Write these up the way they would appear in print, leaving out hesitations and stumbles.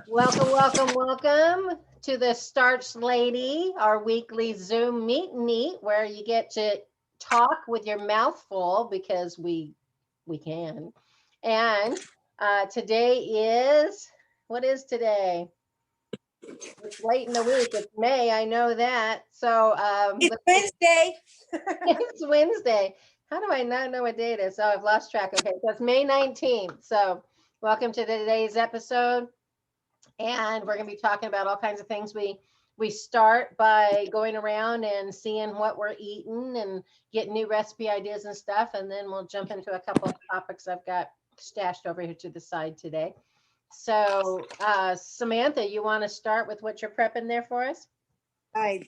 Welcome, welcome, welcome to the Starch Lady, our weekly Zoom meet and eat, where you get to talk with your mouth full because we can. And today is what is today? It's late in the week. It's May. I know that. So It's Wednesday. it's Wednesday. How do I not know what day it is? Oh, I've lost track. Okay, so it's May 19th. So welcome to today's episode. And we're going to be talking about all kinds of things. We start by going around and seeing what we're eating and getting new recipe ideas and stuff, and then we'll jump into a couple of topics I've got stashed over here to the side today. So Samantha, you want to start with what you're prepping there for us? I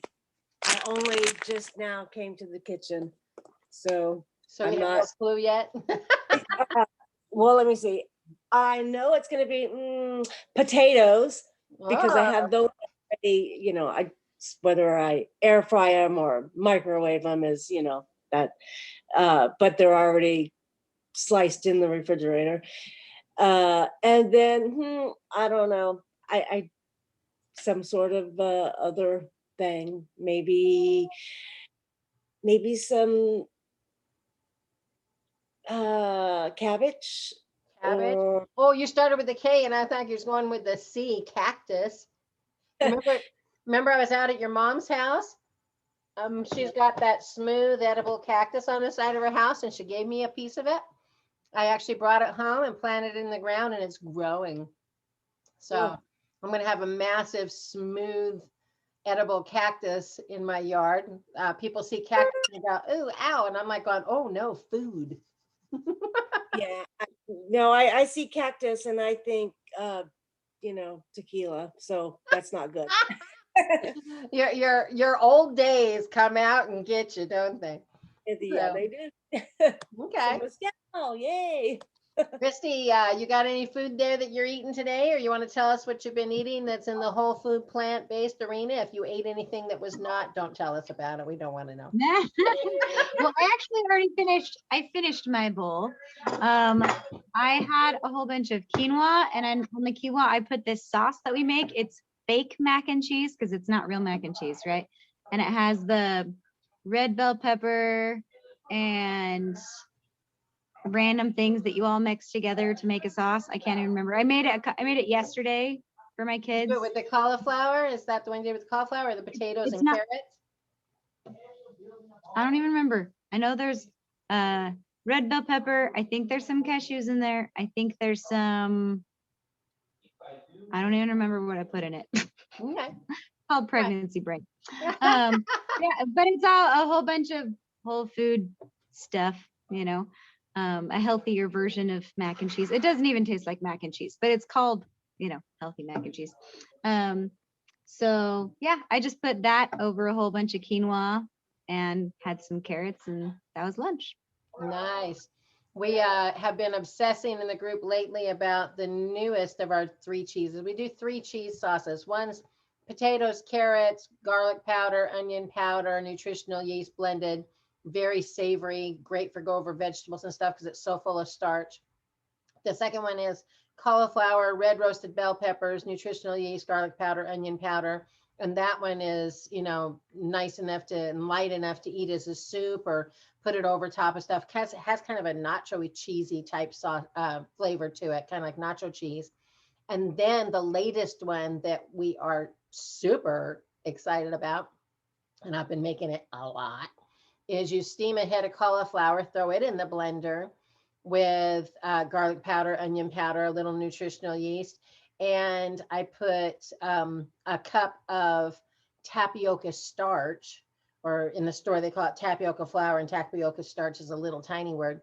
only just now came to the kitchen, so I'm you have no clue yet? Well, let me see. I know it's going to be potatoes because I have those already. Whether I air fry them or microwave them is that, but they're already sliced in the refrigerator. And then I don't know. I some sort of other thing, maybe some cabbage. Oh, you started with the K and I thought you was going with the C, cactus. Remember I was out at your mom's house? She's got that smooth edible cactus on the side of her house and she gave me a piece of it. I actually brought it home and planted it in the ground and it's growing. So I'm going to have a massive, smooth, edible cactus in my yard. People see cactus and go, ooh, ow. And I'm like going, oh no, food. Yeah, no, I see cactus and I think, tequila. So that's not good. Your old days come out and get you, don't they? Yeah, they do. Okay. Oh, yay. Christy, you got any food there that you're eating today, or you want to tell us what you've been eating that's in the whole food plant-based arena? If you ate anything that was not, don't tell us about it. We don't want to know. Well, I actually already finished. I finished my bowl. I had a whole bunch of quinoa, and on the quinoa, I put this sauce that we make. It's fake mac and cheese because it's not real mac and cheese, right? And it has the red bell pepper and random things that you all mix together to make a sauce. I can't even remember. I made it yesterday for my kids. With the cauliflower? Is that the one you did with the cauliflower or the potatoes and carrots? I don't even remember. I know there's red bell pepper. I think there's some cashews in there. I think there's some, I don't even remember what I put in it. Okay. Called pregnancy brain. Yeah, but it's all a whole bunch of whole food stuff, a healthier version of mac and cheese. It doesn't even taste like mac and cheese, but it's called, healthy mac and cheese. So yeah, I just put that over a whole bunch of quinoa and had some carrots, and that was lunch. Nice. We have been obsessing in the group lately about the newest of our 3 cheeses. We do 3 cheese sauces. One's potatoes, carrots, garlic powder, onion powder, nutritional yeast blended, very savory, great for go over vegetables and stuff because it's so full of starch. The second one is cauliflower, red roasted bell peppers, nutritional yeast, garlic powder, onion powder. And that one is, nice enough and light enough to eat as a soup or put it over top of stuff. It has kind of a nacho-y, cheesy type sauce, flavor to it, kind of like nacho cheese. And then the latest one that we are super excited about, and I've been making it a lot, is you steam a head of cauliflower, throw it in the blender with garlic powder, onion powder, a little nutritional yeast. And I put a cup of tapioca starch, or in the store they call it tapioca flour, and tapioca starch is a little tiny word.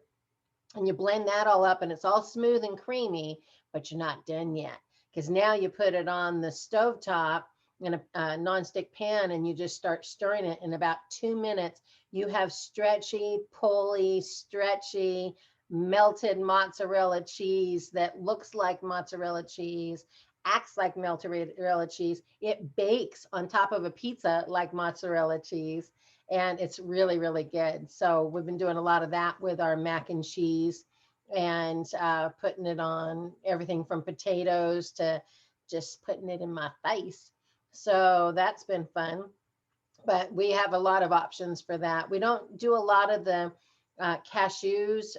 And you blend that all up and it's all smooth and creamy, but you're not done yet. Because now you put it on the stovetop in a nonstick pan and you just start stirring it. In about 2 minutes, you have stretchy, pulley, stretchy, melted mozzarella cheese that looks like mozzarella cheese, acts like mozzarella cheese. It bakes on top of a pizza like mozzarella cheese. And it's really, really good. So we've been doing a lot of that with our mac and cheese and putting it on everything from potatoes to just putting it in my face. So that's been fun. But we have a lot of options for that. We don't do a lot of the cashews.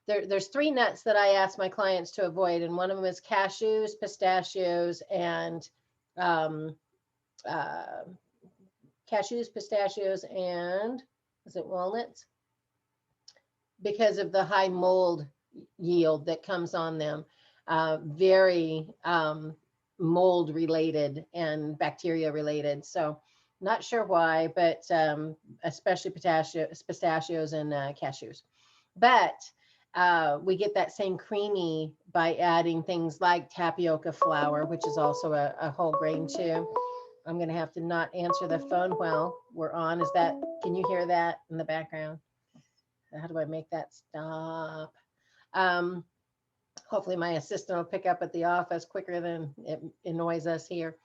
There's 3 nuts that I ask my clients to avoid, and one of them is cashews, pistachios, and cashews, pistachios, and is it walnuts? Because of the high mold yield that comes on them, very mold related and bacteria related. So not sure why, but especially pistachios and cashews. But we get that same creamy by adding things like tapioca flour, which is also a whole grain too. I'm going to have to not answer the phone while we're on. Is that, can you hear that in the background? How do I make that stop? Hopefully my assistant will pick up at the office quicker than it annoys us here.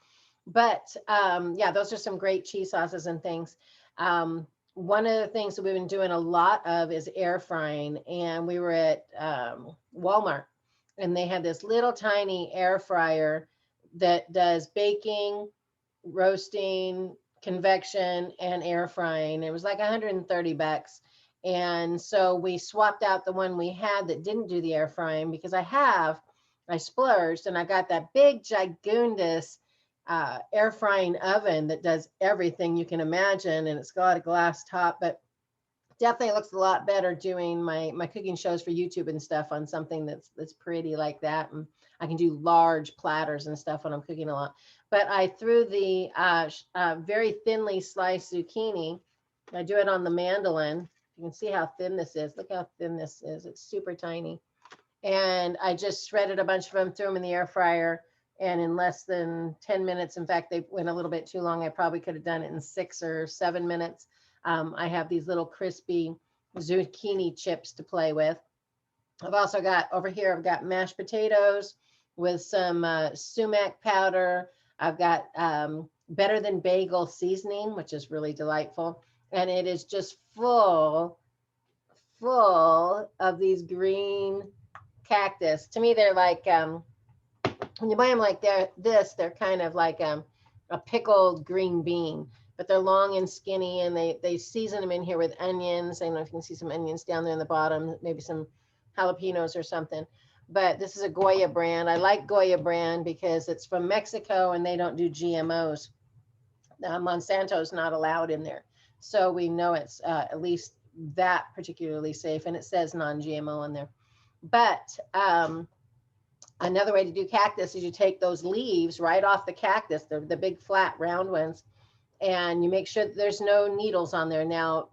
But yeah, those are some great cheese sauces and things. One of the things that we've been doing a lot of is air frying. And we were at Walmart, and they had this little tiny air fryer that does baking, roasting, convection, and air frying. It was like $130. And so we swapped out the one we had that didn't do the air frying, because I splurged and I got that big gigundous air frying oven that does everything you can imagine. And it's got a glass top, but definitely looks a lot better doing my cooking shows for YouTube and stuff on something that's pretty like that. And I can do large platters and stuff when I'm cooking a lot. But I threw the very thinly sliced zucchini. I do it on the mandolin. You can see how thin this is. Look how thin this is. It's super tiny. And I just shredded a bunch of them, threw them in the air fryer. And in less than 10 minutes, in fact, they went a little bit too long. I probably could have done it in 6 or 7 minutes. I have these little crispy zucchini chips to play with. I've also got over here, I've got mashed potatoes with some sumac powder. I've got Better Than Bagel seasoning, which is really delightful. And it is just full of these green cactus. To me, they're like, when you buy them like they're kind of like a pickled green bean, but they're long and skinny, and they season them in here with onions. I don't know if you can see some onions down there in the bottom, maybe some jalapenos or something. But this is a Goya brand. I like Goya brand because it's from Mexico and they don't do GMOs. Monsanto's not allowed in there. So we know it's at least that particularly safe, and it says non-GMO on there. But another way to do cactus is you take those leaves right off the cactus, the big flat round ones, and you make sure that there's no needles on there. Now,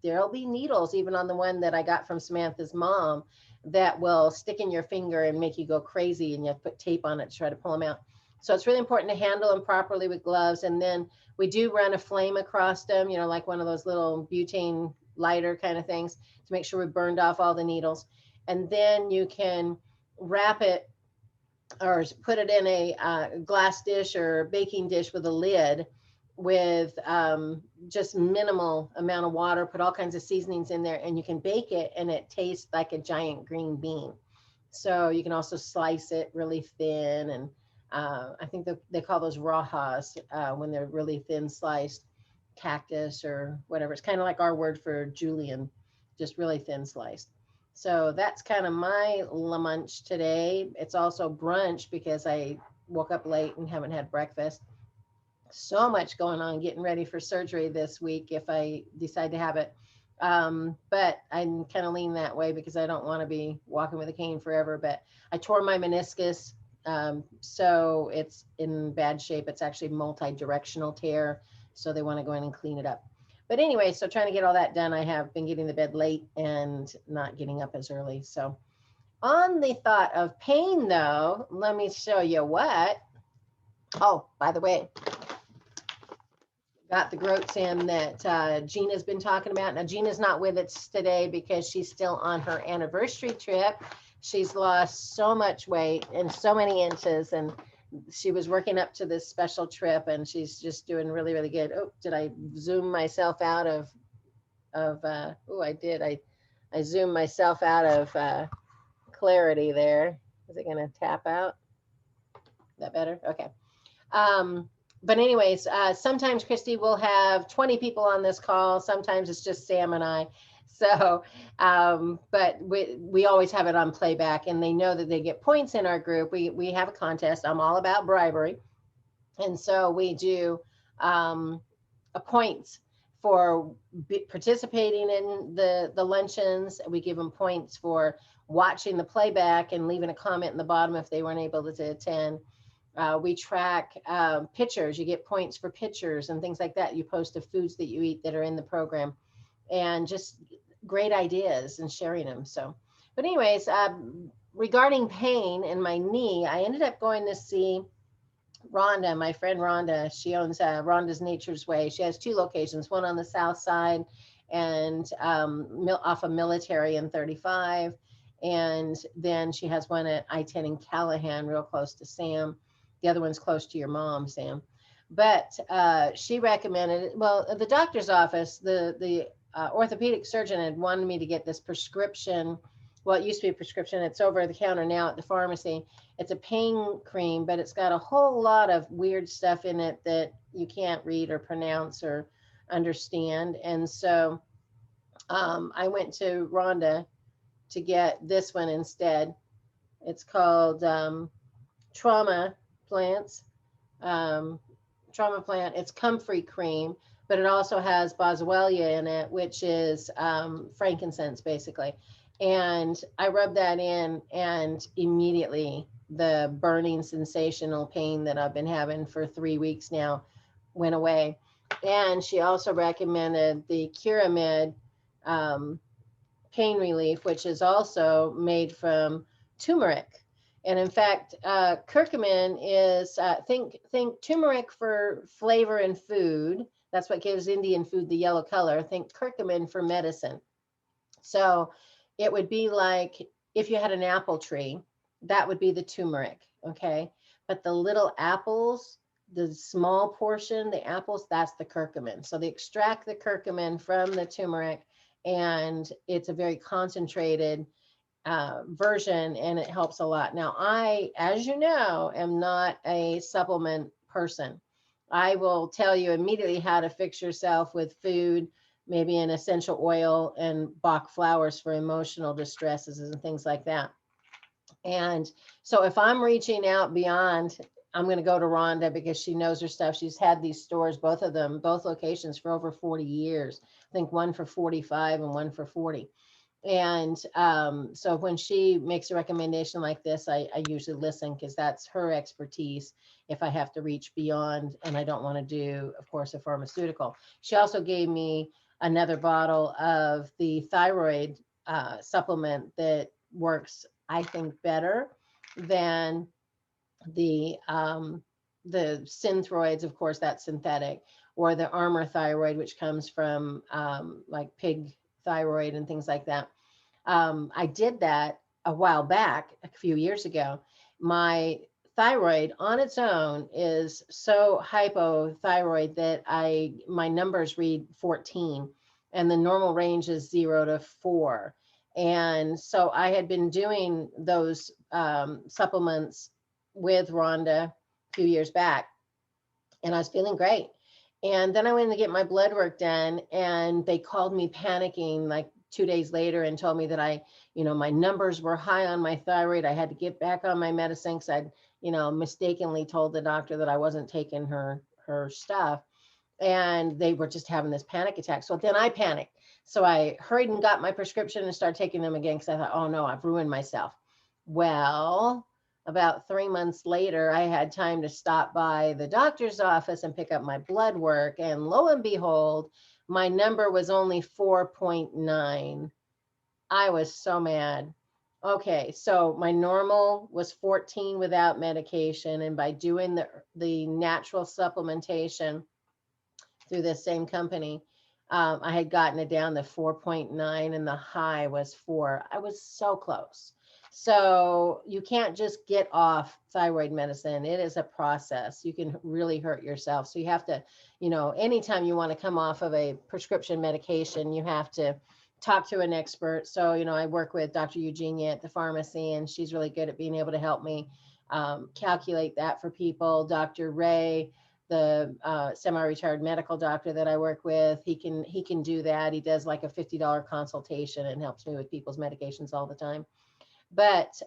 there'll be needles even on the one that I got from Samantha's mom that will stick in your finger and make you go crazy, and you have to put tape on it to try to pull them out. So it's really important to handle them properly with gloves. And then we do run a flame across them, like one of those little butane lighter kind of things to make sure we burned off all the needles. And then you can wrap it or put it in a glass dish or baking dish with a lid with just minimal amount of water, put all kinds of seasonings in there, and you can bake it and it tastes like a giant green bean. So you can also slice it really thin, and I think they call those rajas when they're really thin sliced cactus or whatever. It's kind of like our word for julienne, just really thin sliced. So that's kind of my lunch today. It's also brunch because I woke up late and haven't had breakfast. So much going on getting ready for surgery this week if I decide to have it. But I'm kind of lean that way because I don't want to be walking with a cane forever. But I tore my meniscus, so it's in bad shape. It's actually multi-directional tear, so they want to go in and clean it up. But anyway, so trying to get all that done, I have been getting to bed late and not getting up as early. So on the thought of pain, though, let me show you what. Oh, by the way, got the groats in that Gina's been talking about. Now, Gina's not with us today because she's still on her anniversary trip. She's lost so much weight and so many inches, and she was working up to this special trip, and she's just doing really, really good. Oh, did I zoom myself out of oh, I did. I zoomed myself out of clarity there. Is it going to tap out? That better? Okay. But anyways, sometimes Christy will have 20 people on this call. Sometimes it's just Sam and I. So, but we always have it on playback, and they know that they get points in our group. We have a contest. I'm all about bribery. And so we do a points for participating in the luncheons. We give them points for watching the playback and leaving a comment in the bottom if they weren't able to attend. We track pictures. You get points for pictures and things like that. You post the foods that you eat that are in the program, and just great ideas and sharing them. So, but anyways, regarding pain in my knee, I ended up going to see Rhonda, my friend Rhonda. She owns Rhonda's Nature's Way. She has 2 locations, one on the south side and off of Military and 35. And then she has one at I-10 in Callahan, real close to Sam. The other one's close to your mom, Sam. But she recommended, well, at the doctor's office, the orthopedic surgeon had wanted me to get this prescription. Well, it used to be a prescription. It's over the counter now at the pharmacy. It's a pain cream, but it's got a whole lot of weird stuff in it that you can't read or pronounce or understand. And so I went to Rhonda to get this one instead. It's called Trauma Plant. It's comfrey cream, but it also has boswellia in it, which is frankincense basically. And I rubbed that in, and immediately the burning sensational pain that I've been having for 3 weeks now went away. And she also recommended the Curamid pain relief, which is also made from turmeric. And in fact, curcumin is, think turmeric for flavor in food. That's what gives Indian food the yellow color. Think curcumin for medicine. So it would be like if you had an apple tree, that would be the turmeric, okay? But the little apples, the small portion, the apples, that's the curcumin. So they extract the curcumin from the turmeric, and it's a very concentrated version, and it helps a lot. Now, I, as you know, am not a supplement person. I will tell you immediately how to fix yourself with food, maybe an essential oil and Bach flowers for emotional distresses and things like that. And so if I'm reaching out beyond, I'm going to go to Rhonda because she knows her stuff. She's had these stores, both of them, both locations, for over 40 years. I think one for 45 and one for 40. And so when she makes a recommendation like this, I usually listen because that's her expertise if I have to reach beyond and I don't want to do, of course, a pharmaceutical. She also gave me another bottle of the thyroid supplement that works, I think, better than the synthroids, of course, that's synthetic, or the armor thyroid, which comes from like pig thyroid and things like that. I did that a while back, a few years ago. My thyroid on its own is so hypo-thyroid that my numbers read 14 and the normal range is 0 to 4. And so I had been doing those supplements with Rhonda a few years back, and I was feeling great. And then I went to get my blood work done, and they called me panicking like 2 days later and told me that my numbers were high on my thyroid. I had to get back on my medicine because I'd, mistakenly told the doctor that I wasn't taking her stuff. And they were just having this panic attack. So then I panicked. So I hurried and got my prescription and started taking them again because I thought, oh no, I've ruined myself. Well, about 3 months later, I had time to stop by the doctor's office and pick up my blood work. And lo and behold, my number was only 4.9. I was so mad. Okay, so my normal was 14 without medication. And by doing the natural supplementation through this same company, I had gotten it down to 4.9 and the high was 4. I was so close. So you can't just get off thyroid medicine. It is a process. You can really hurt yourself. So you have to, anytime you want to come off of a prescription medication, you have to talk to an expert. So, I work with Dr. Eugenia at the pharmacy, and she's really good at being able to help me calculate that for people. Dr. Ray, the semi-retired medical doctor that I work with, he can do that. He does like a $50 consultation and helps me with people's medications all the time. But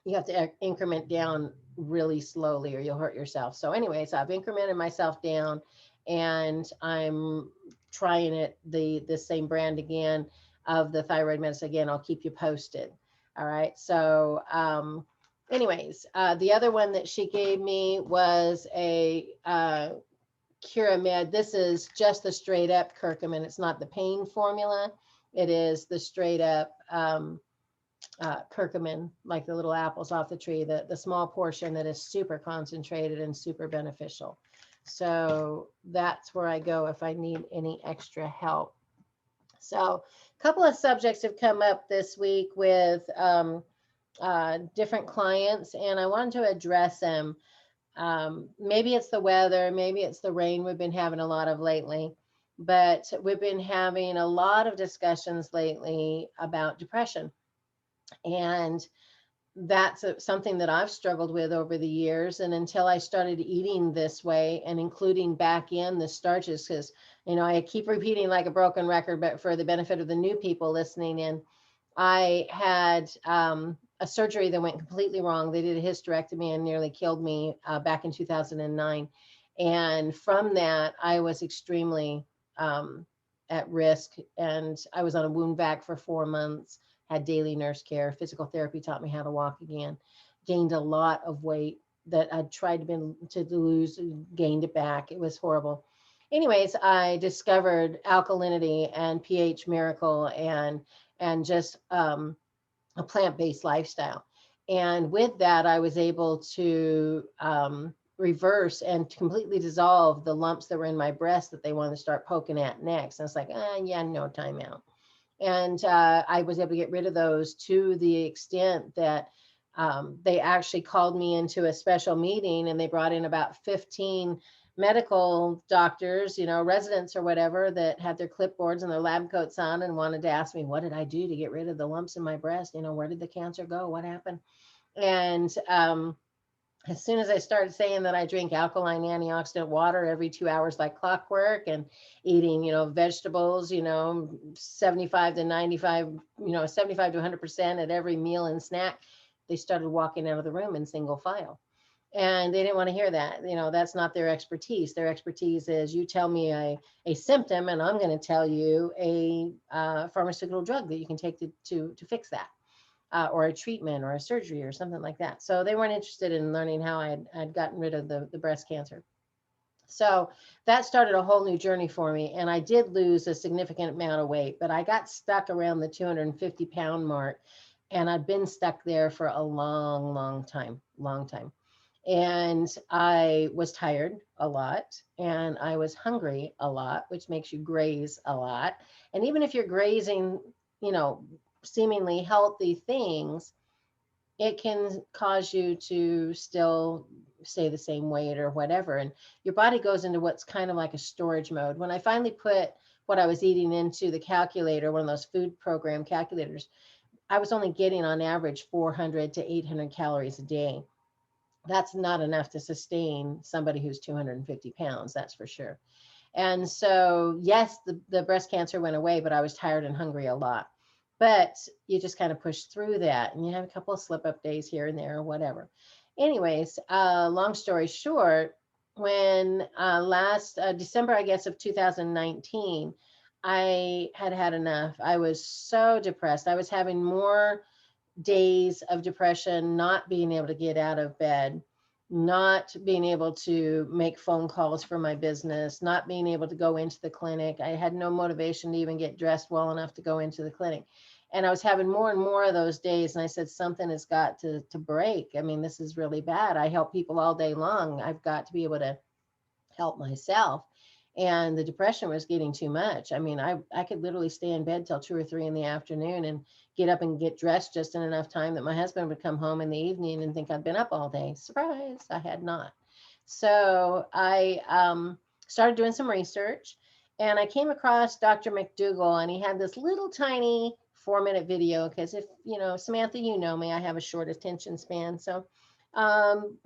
you have to increment down really slowly or you'll hurt yourself. So anyways, I've incremented myself down and I'm trying it, the same brand again of the thyroid medicine. Again, I'll keep you posted. All right. So anyways, the other one that she gave me was a Curamed. This is just the straight up curcumin. It's not the pain formula. It is the straight up curcumin, like the little apples off the tree, the small portion that is super concentrated and super beneficial. So that's where I go if I need any extra help. So a couple of subjects have come up this week with different clients, and I wanted to address them. Maybe it's the weather, maybe it's the rain we've been having a lot of lately, but we've been having a lot of discussions lately about depression. And that's something that I've struggled with over the years. And until I started eating this way and including back in the starches, because, you know, I keep repeating like a broken record, but for the benefit of the new people listening in, I had a surgery that went completely wrong. They did a hysterectomy and nearly killed me back in 2009. And from that, I was extremely at risk. And I was on a wound vac for 4 months. Had daily nurse care. Physical therapy taught me how to walk again. Gained a lot of weight that I'd tried to lose, gained it back. It was horrible. Anyways, I discovered alkalinity and pH miracle and just a plant-based lifestyle. And with that, I was able to reverse and completely dissolve the lumps that were in my breast that they wanted to start poking at next. And it's like, yeah, no time out. And I was able to get rid of those to the extent that they actually called me into a special meeting and they brought in about 15 medical doctors, you know, residents or whatever, that had their clipboards and their lab coats on and wanted to ask me, what did I do to get rid of the lumps in my breast? You know, where did the cancer go? What happened? And as soon as I started saying that I drink alkaline antioxidant water every 2 hours like clockwork and eating, you know, vegetables, you know, 75 to 95, you know, 75 to 100% at every meal and snack, they started walking out of the room in single file. And they didn't want to hear that. You know, that's not their expertise. Their expertise is you tell me a symptom and I'm going to tell you a pharmaceutical drug that you can take to fix that. Or a treatment or a surgery or something like that. So they weren't interested in learning how I'd gotten rid of the breast cancer. So that started a whole new journey for me. And I did lose a significant amount of weight, but I got stuck around the 250-pound mark. And I've been stuck there for a long time. And I was tired a lot and I was hungry a lot, which makes you graze a lot. And even if you're grazing, you know, seemingly healthy things, it can cause you to still stay the same weight or whatever. And your body goes into what's kind of like a storage mode. When I finally put what I was eating into the calculator, one of those food program calculators, I was only getting on average 400 to 800 calories a day. That's not enough to sustain somebody who's 250 pounds, that's for sure. And so, yes, the breast cancer went away, but I was tired and hungry a lot. But you just kind of push through that and you have a couple of slip up days here and there or whatever. Anyways, long story short, when last December, I guess, of 2019, I had enough. I was so depressed. I was having more days of depression, not being able to get out of bed, not being able to make phone calls for my business, not being able to go into the clinic. I had no motivation to even get dressed well enough to go into the clinic. And I was having more and more of those days. And I said, something has got to break. I mean, this is really bad. I help people all day long. I've got to be able to help myself. And the depression was getting too much. I mean, I could literally stay in bed till 2 or 3 in the afternoon and get up and get dressed just in enough time that my husband would come home in the evening and think I'd been up all day. Surprise, I had not. So I started doing some research and I came across Dr. McDougall, and he had this little tiny 4-minute video because if, you know, Samantha, you know me, I have a short attention span. So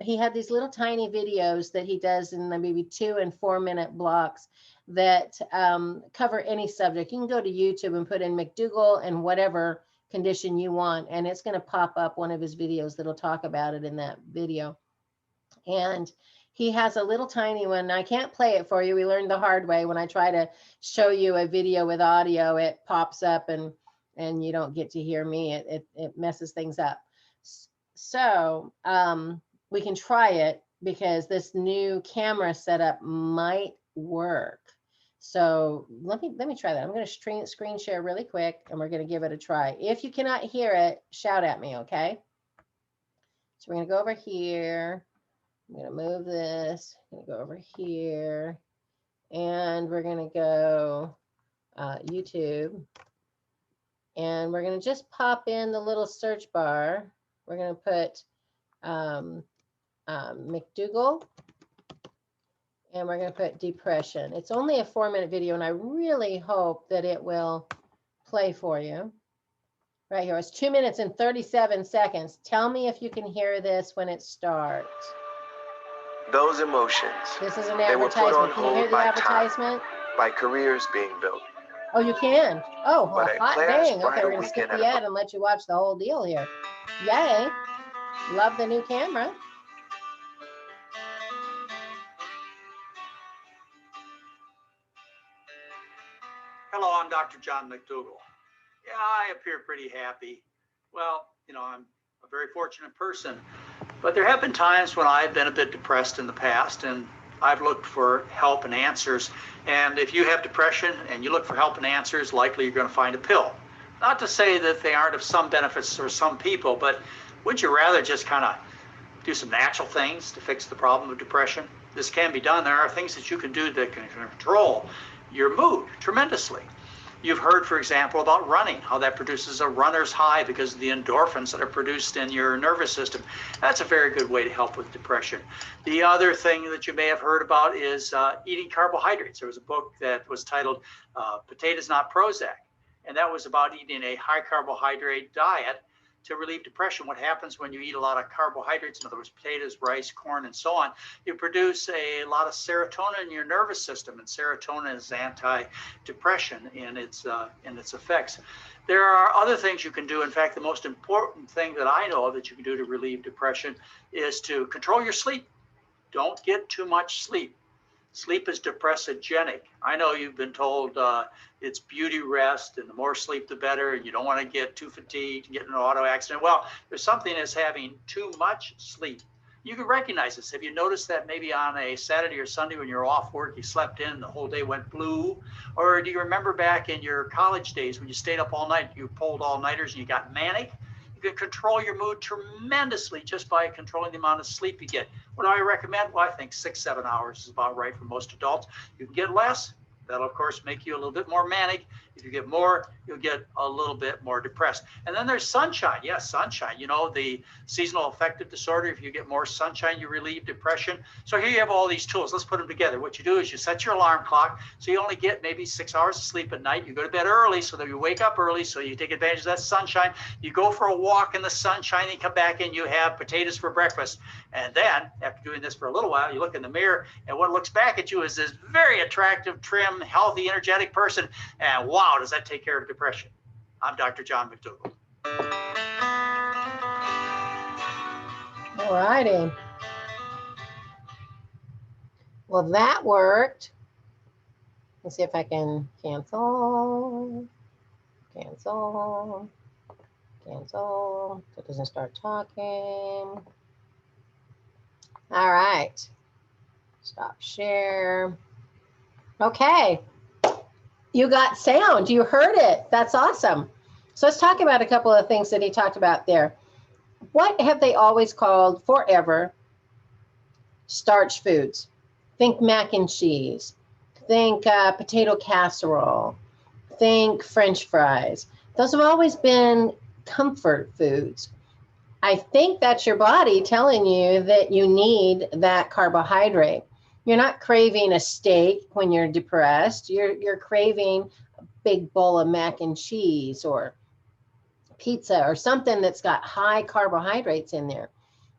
He had these little tiny videos that he does in the maybe 2 and 4 minute blocks that cover any subject. You can go to YouTube and put in McDougall and whatever condition you want, and it's going to pop up one of his videos that'll talk about it in that video. And he has a little tiny one. I can't play it for you. We learned the hard way. When I try to show you a video with audio, it pops up and you don't get to hear me. It messes things up. So we can try it because this new camera setup might work. So let me try that. I'm going to screen share really quick, and we're going to give it a try. If you cannot hear it, shout at me, okay? So we're going to go over here. I'm going to move this. I'm going to go over here, and we're going to go YouTube, and we're going to just pop in the little search bar. We're going to put McDougall, and we're going to put depression. It's only a 4 minute video, and I really hope that it will play for you. Right here, it's 2 minutes and 37 seconds. Tell me if you can hear this when it starts. Those emotions, This is an they were put on advertisement. Can you hear hold the by advertisement? time, by careers being built. Oh, you can. Oh, well, But a hot class dang. Okay, bridal we're going to skip weekend the at a ad and let you watch the whole deal here. Yay. Love the new camera. Hello, I'm Dr. John McDougall. Yeah, I appear pretty happy. Well, you know, I'm a very fortunate person, but there have been times when I've been a bit depressed in the past, and I've looked for help and answers. And if you have depression and you look for help and answers, likely you're going to find a pill. Not to say that they aren't of some benefits for some people, but would you rather just kind of do some natural things to fix the problem of depression? This can be done. There are things that you can do that can control your mood tremendously. You've heard, for example, about running, how that produces a runner's high because of the endorphins that are produced in your nervous system. That's a very good way to help with depression. The other thing that you may have heard about is eating carbohydrates. There was a book that was titled Potatoes Not Prozac, and that was about eating a high carbohydrate diet to relieve depression. What happens when you eat a lot of carbohydrates, in other words, potatoes, rice, corn, and so on, you produce a lot of serotonin in your nervous system, and serotonin is anti-depression in its effects. There are other things you can do. In fact, the most important thing that I know of that you can do to relieve depression is to control your sleep. Don't get too much sleep. Sleep is depressogenic. I know you've been told it's beauty rest, and the more sleep, the better, and you don't want to get too fatigued and get in an auto accident. Well, there's something as having too much sleep. You can recognize this. Have you noticed that maybe on a Saturday or Sunday when you're off work, you slept in, the whole day went blue? Or do you remember back in your college days when you stayed up all night, you pulled all-nighters and you got manic? You can control your mood tremendously just by controlling the amount of sleep you get. What do I recommend? Well, I think 6-7 hours is about right for most adults. You can get less. That'll, of course, make you a little bit more manic. If you get more, you'll get a little bit more depressed. And then there's sunshine. Yes, sunshine. You know, the seasonal affective disorder, if you get more sunshine, you relieve depression. So here you have all these tools. Let's put them together. What you do is you set your alarm clock, so you only get maybe 6 hours of sleep at night. You go to bed early so that you wake up early, so you take advantage of that sunshine. You go for a walk in the sunshine, you come back and you have potatoes for breakfast. And then, after doing this for a little while, you look in the mirror, and what looks back at you is this very attractive, trim, healthy, energetic person. And wow, does that take care of depression? I'm Dr. John McDougall. All righty. Well, that worked. Let's see if I can cancel. So it doesn't start talking. All right. Stop share. Okay. You got sound. You heard it. That's awesome. So let's talk about a couple of things that he talked about there. What have they always called forever starch foods? Think mac and cheese. Think potato casserole. Think French fries. Those have always been comfort foods. I think that's your body telling you that you need that carbohydrate. You're not craving a steak when you're depressed. You're craving a big bowl of mac and cheese or pizza or something that's got high carbohydrates in there.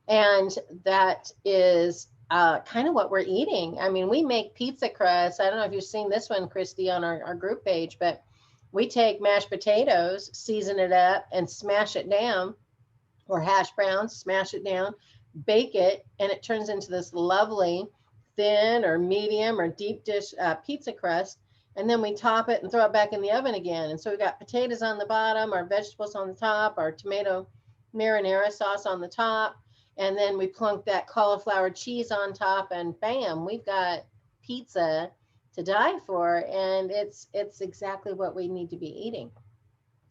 And that is kind of what we're eating. I mean, we make pizza crust. I don't know if you've seen this one, Christy, on our group page, but we take mashed potatoes, season it up, and smash it down, or hash browns, smash it down, bake it, and it turns into this lovely thin or medium or deep dish pizza crust. And then we top it and throw it back in the oven again. And so we got potatoes on the bottom, our vegetables on the top, our tomato marinara sauce on the top, and then we plunk that cauliflower cheese on top, and bam, we've got pizza to die for. And it's exactly what we need to be eating.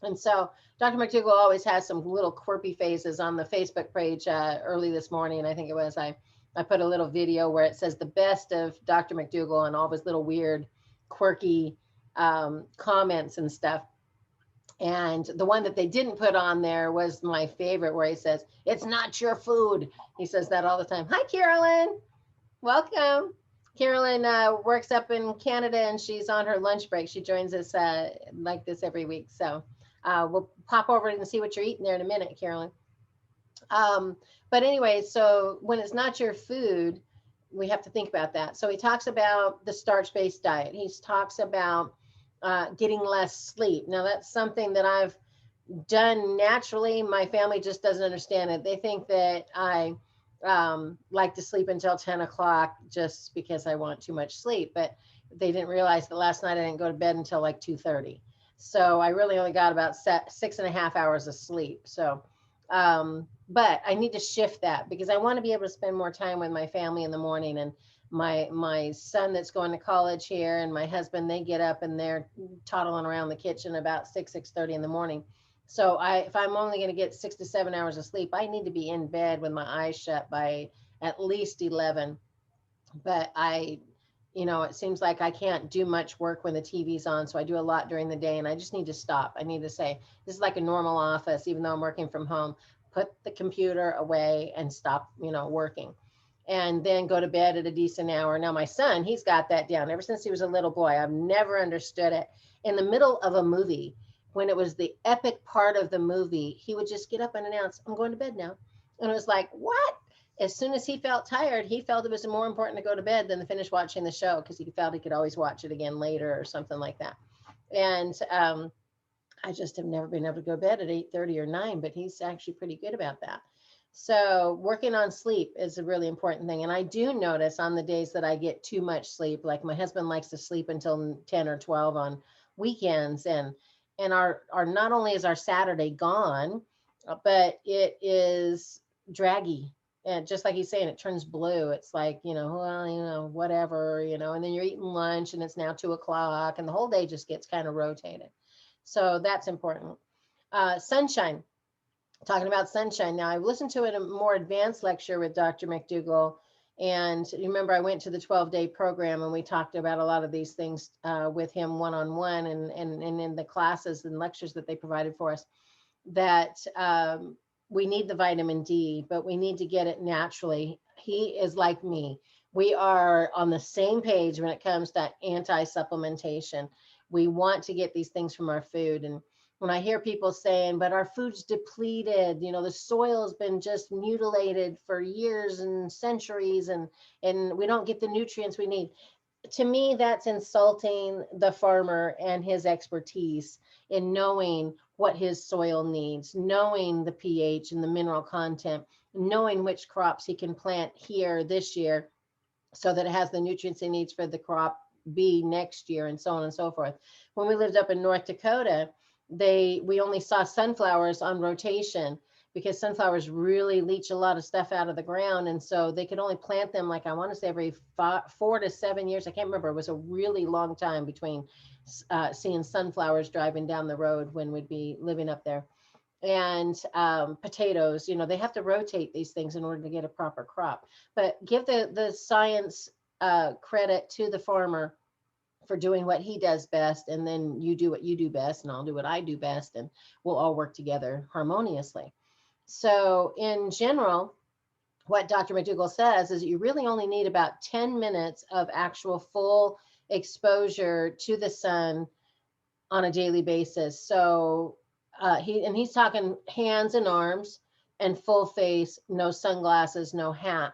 And so Dr. McDougall always has some little quirky phases on the Facebook page. Early this morning, I think it was, I put a little video where it says the best of Dr. McDougall and all his little weird, quirky comments and stuff. And the one that they didn't put on there was my favorite, where he says, "It's not your food." He says that all the time. Hi, Carolyn. Welcome. Carolyn works up in Canada, and she's on her lunch break. She joins us like this every week. So we'll pop over and see what you're eating there in a minute, Carolyn. But anyway, so when it's not your food, we have to think about that. So he talks about the starch-based diet. He talks about getting less sleep. Now, that's something that I've done naturally. My family just doesn't understand it. They think that I like to sleep until 10 o'clock just because I want too much sleep. But they didn't realize that last night I didn't go to bed until like 2:30. So I really only got about 6.5 hours of sleep. So, but I need to shift that because I want to be able to spend more time with my family in the morning. And my son that's going to college here and my husband, they get up and they're toddling around the kitchen about 6:30 in the morning. So if I'm only going to get 6 to 7 hours of sleep, I need to be in bed with my eyes shut by at least 11. But it seems like I can't do much work when the TV's on. So I do a lot during the day, and I just need to stop. I need to say, this is like a normal office, even though I'm working from home. Put the computer away and stop, working. And then go to bed at a decent hour. Now, my son, he's got that down. Ever since he was a little boy, I've never understood it. In the middle of a movie, when it was the epic part of the movie, he would just get up and announce, "I'm going to bed now." And it was like, what? As soon as he felt tired, he felt it was more important to go to bed than to finish watching the show, because he felt he could always watch it again later or something like that. And I just have never been able to go to bed at 8:30 or 9, but he's actually pretty good about that. So working on sleep is a really important thing. And I do notice on the days that I get too much sleep, like my husband likes to sleep until 10 or 12 on weekends. And our not only is our Saturday gone, but it is draggy. And just like he's saying, it turns blue. It's like, whatever, and then you're eating lunch and it's now 2 o'clock and the whole day just gets kind of rotated. So that's important. Sunshine. Talking about sunshine. Now, I've listened to a more advanced lecture with Dr. McDougall. And you remember I went to the 12-day program and we talked about a lot of these things with him one-on-one and in the classes and lectures that they provided for us, that we need the vitamin D, but we need to get it naturally. He is like me. We are on the same page when it comes to anti-supplementation. We want to get these things from our food. And when I hear people saying, but our food's depleted, the soil's been just mutilated for years and centuries, and we don't get the nutrients we need. To me, that's insulting the farmer and his expertise in knowing what his soil needs, knowing the pH and the mineral content, knowing which crops he can plant here this year so that it has the nutrients it needs for the crop B next year, and so on and so forth. When we lived up in North Dakota, we only saw sunflowers on rotation because sunflowers really leach a lot of stuff out of the ground. And so they could only plant them, like I want to say every 4 to 7 years. I can't remember. It was a really long time between seeing sunflowers driving down the road when we'd be living up there. And potatoes, they have to rotate these things in order to get a proper crop. But give the science credit to the farmer for doing what he does best, and then you do what you do best, and I'll do what I do best, and we'll all work together harmoniously. So in general, what Dr. McDougall says is you really only need about 10 minutes of actual full exposure to the sun on a daily basis. So he's talking hands and arms, and full face, no sunglasses, no hat.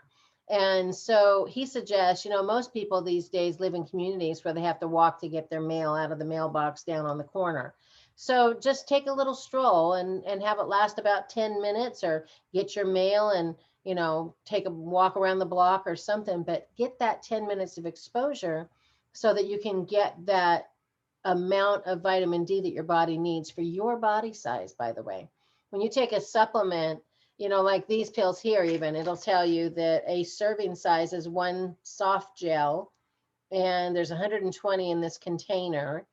And so he suggests, most people these days live in communities where they have to walk to get their mail out of the mailbox down on the corner. So just take a little stroll and have it last about 10 minutes, or get your mail and, take a walk around the block or something, but get that 10 minutes of exposure so that you can get that amount of vitamin D that your body needs for your body size, by the way. When you take a supplement, like these pills here, even, it'll tell you that a serving size is one soft gel, and there's 120 in this container,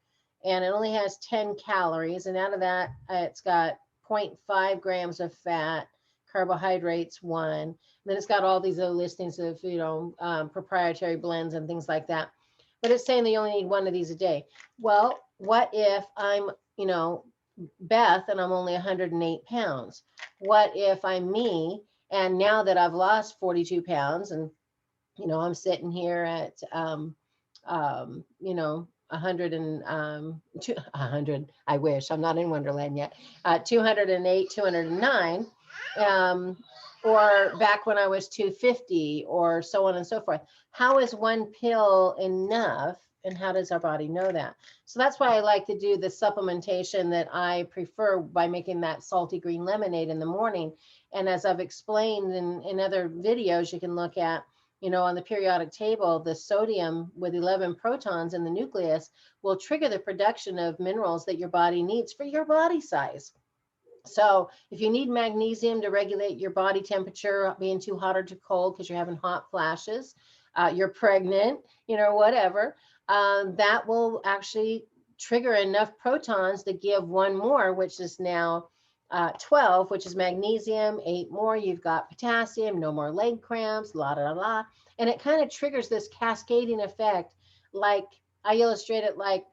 and it only has 10 calories. And out of that, it's got 0.5 grams of fat, carbohydrates 1. And then it's got all these other listings of, proprietary blends and things like that. But it's saying that you only need one of these a day. Well, what if I'm, Beth, and I'm only 108 pounds? What if I'm me, and now that I've lost 42 pounds, and, I'm sitting here at, 100 and 100, I wish, I'm not in Wonderland yet, 208, 209, or back when I was 250, or so on and so forth. How is one pill enough? And how does our body know that? So that's why I like to do the supplementation that I prefer by making that salty green lemonade in the morning. And as I've explained in other videos, you can look at, on the periodic table, the sodium with 11 protons in the nucleus will trigger the production of minerals that your body needs for your body size. So if you need magnesium to regulate your body temperature, being too hot or too cold because you're having hot flashes, you're pregnant, whatever, that will actually trigger enough protons to give one more, which is now 12, which is magnesium, 8 more, you've got potassium, no more leg cramps, la, la, la. And it kind of triggers this cascading effect. Like I illustrate it like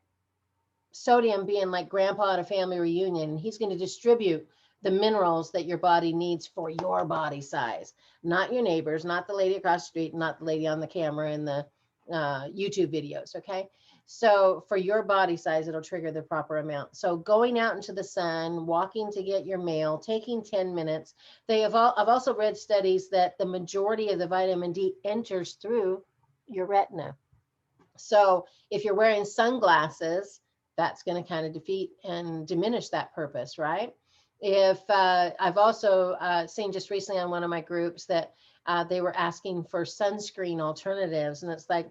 sodium being like grandpa at a family reunion, and he's going to distribute the minerals that your body needs for your body size, not your neighbors, not the lady across the street, not the lady on the camera in the YouTube videos. Okay. So for your body size, it'll trigger the proper amount. So going out into the sun, walking to get your mail, taking 10 minutes. I've also read studies that the majority of the vitamin D enters through your retina. So if you're wearing sunglasses, that's going to kind of defeat and diminish that purpose, right? If I've also seen just recently on one of my groups that they were asking for sunscreen alternatives, and it's like,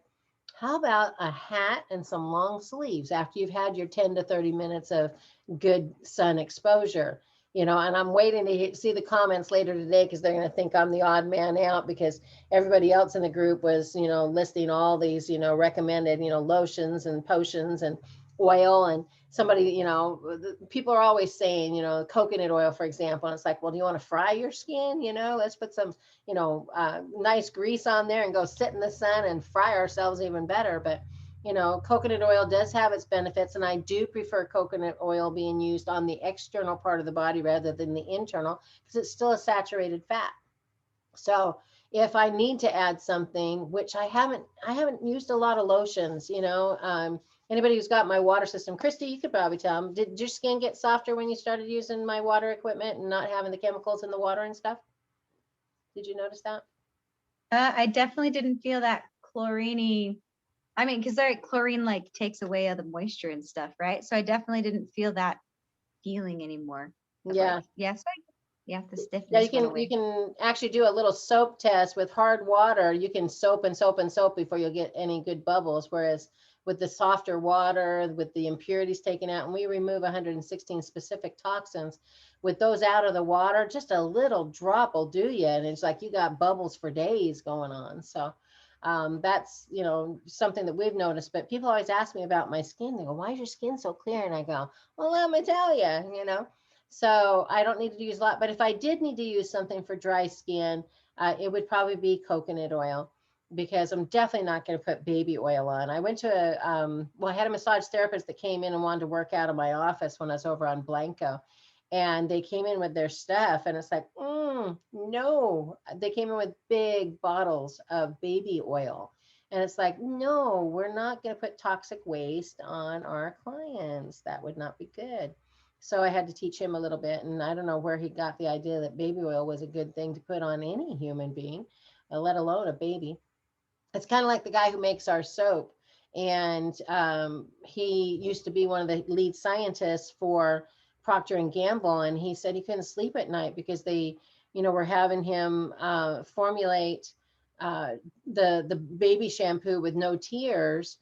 how about a hat and some long sleeves after you've had your 10 to 30 minutes of good sun exposure? And I'm waiting to see the comments later today, because they're going to think I'm the odd man out, because everybody else in the group was, listing all these, recommended, lotions and potions and oil. And somebody, people are always saying, coconut oil, for example. And it's like, well, do you want to fry your skin? Let's put some, nice grease on there and go sit in the sun and fry ourselves even better. But coconut oil does have its benefits, and I do prefer coconut oil being used on the external part of the body rather than the internal, because it's still a saturated fat. So if I need to add something, which I haven't used a lot of lotions, anybody who's got my water system, Christy, you could probably tell them, did your skin get softer when you started using my water equipment and not having the chemicals in the water and stuff? Did you notice that? I definitely didn't feel that chlorine-y. I mean, because chlorine like takes away all the moisture and stuff, right? So I definitely didn't feel that feeling anymore. Yeah. The stiffness. Yeah, you can actually do a little soap test with hard water. You can soap and soap and soap before you'll get any good bubbles. Whereas with the softer water, with the impurities taken out, and we remove 116 specific toxins, with those out of the water, just a little drop will do you. And it's like you got bubbles for days going on. So that's, something that we've noticed. But people always ask me about my skin. They go, why is your skin so clear? And I go, well, let me tell you, So I don't need to use a lot. But if I did need to use something for dry skin, it would probably be coconut oil, because I'm definitely not going to put baby oil on. I went to, I had a massage therapist that came in and wanted to work out of my office when I was over on Blanco. And they came in with their stuff, and it's like, no. They came in with big bottles of baby oil. And it's like, no, we're not going to put toxic waste on our clients. That would not be good. So I had to teach him a little bit. And I don't know where he got the idea that baby oil was a good thing to put on any human being, let alone a baby. It's kind of like the guy who makes our soap. And he used to be one of the lead scientists for Procter and Gamble. And he said he couldn't sleep at night because they, were having him formulate the baby shampoo with no tears,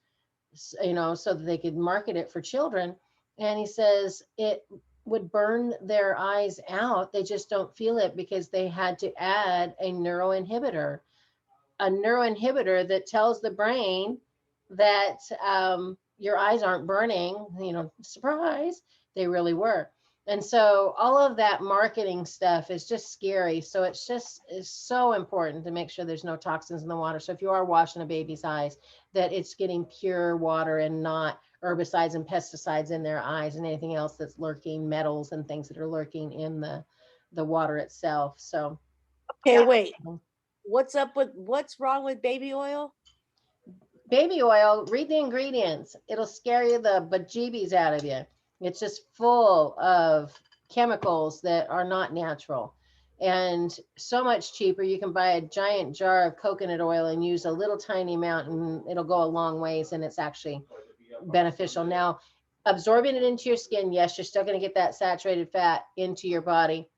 so that they could market it for children. And he says it would burn their eyes out. They just don't feel it because they had to add a neuroinhibitor that tells the brain that your eyes aren't burning, surprise, they really were. And so all of that marketing stuff is just scary. So it's so important to make sure there's no toxins in the water. So if you are washing a baby's eyes, that it's getting pure water and not herbicides and pesticides in their eyes and anything else that's lurking, metals and things that are lurking in the water itself. So okay, wait, what's wrong with baby oil? Baby oil, read the ingredients. It'll scare you the bejeebies out of you. It's just full of chemicals that are not natural and so much cheaper. You can buy a giant jar of coconut oil and use a little tiny amount and it'll go a long ways, and it's actually beneficial. Now, absorbing it into your skin, yes, you're still going to get that saturated fat into your body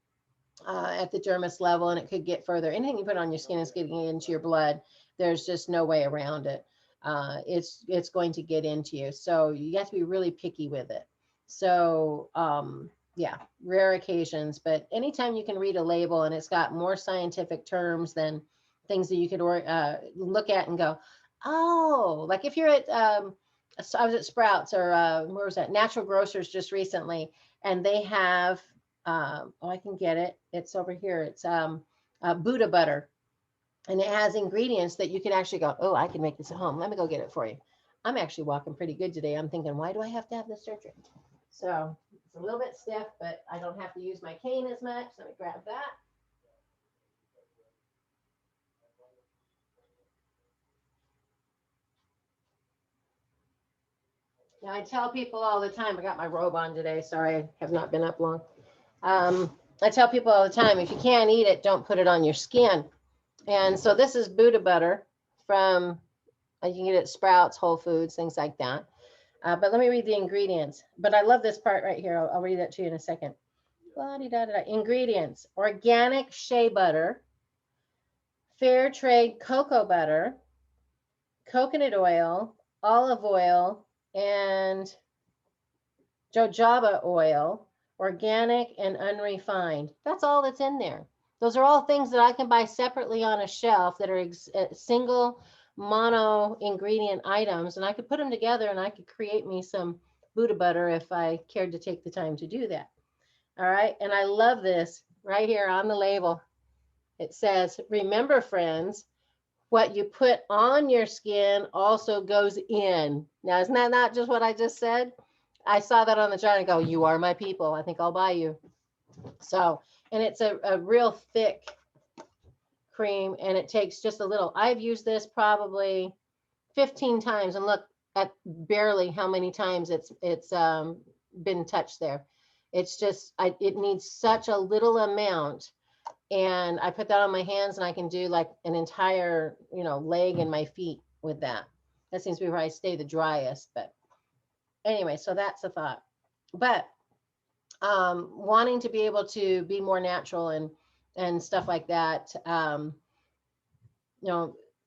at the dermis level, and it could get further. Anything you put on your skin is getting into your blood. There's just no way around it. It's going to get into you. So you have to be really picky with it. So yeah, rare occasions, but anytime you can read a label and it's got more scientific terms than things that you could look at and go, oh, like if you're at, I was at Sprouts or where was that? Natural Grocers just recently, and they have, oh, I can get it. It's over here. It's Buddha butter. And it has ingredients that you can actually go, oh, I can make this at home. Let me go get it for you. I'm actually walking pretty good today. I'm thinking, why do I have to have this surgery? So it's a little bit stiff, but I don't have to use my cane as much. Let me grab that. Now I tell people all the time, I got my robe on today. Sorry, I have not been up long. I tell people all the time, if you can't eat it, don't put it on your skin. And so this is Buddha butter from, you can get it at Sprouts, Whole Foods, things like that. But let me read the ingredients. But I love this part right here. I'll read that to you in a second. Ingredients: organic shea butter, fair trade cocoa butter, coconut oil, olive oil, and jojoba oil, organic and unrefined. That's all that's in there. Those are all things that I can buy separately on a shelf that are single mono ingredient items, and I could put them together and I could create me some Buddha butter if I cared to take the time to do that. All right. And I love this right here on the label. It says, remember, friends, what you put on your skin also goes in. Now, isn't that not just what I just said? I saw that on the jar and go, you are my people. I think I'll buy you. So, and it's a real thick cream, and it takes just a little. I've used this probably 15 times, and look at barely how many times it's been touched there. It's just, it needs such a little amount, and I put that on my hands, and I can do like an entire, leg and my feet with that. That seems to be where I stay the driest, but anyway, so that's the thought. But wanting to be able to be more natural and stuff like that,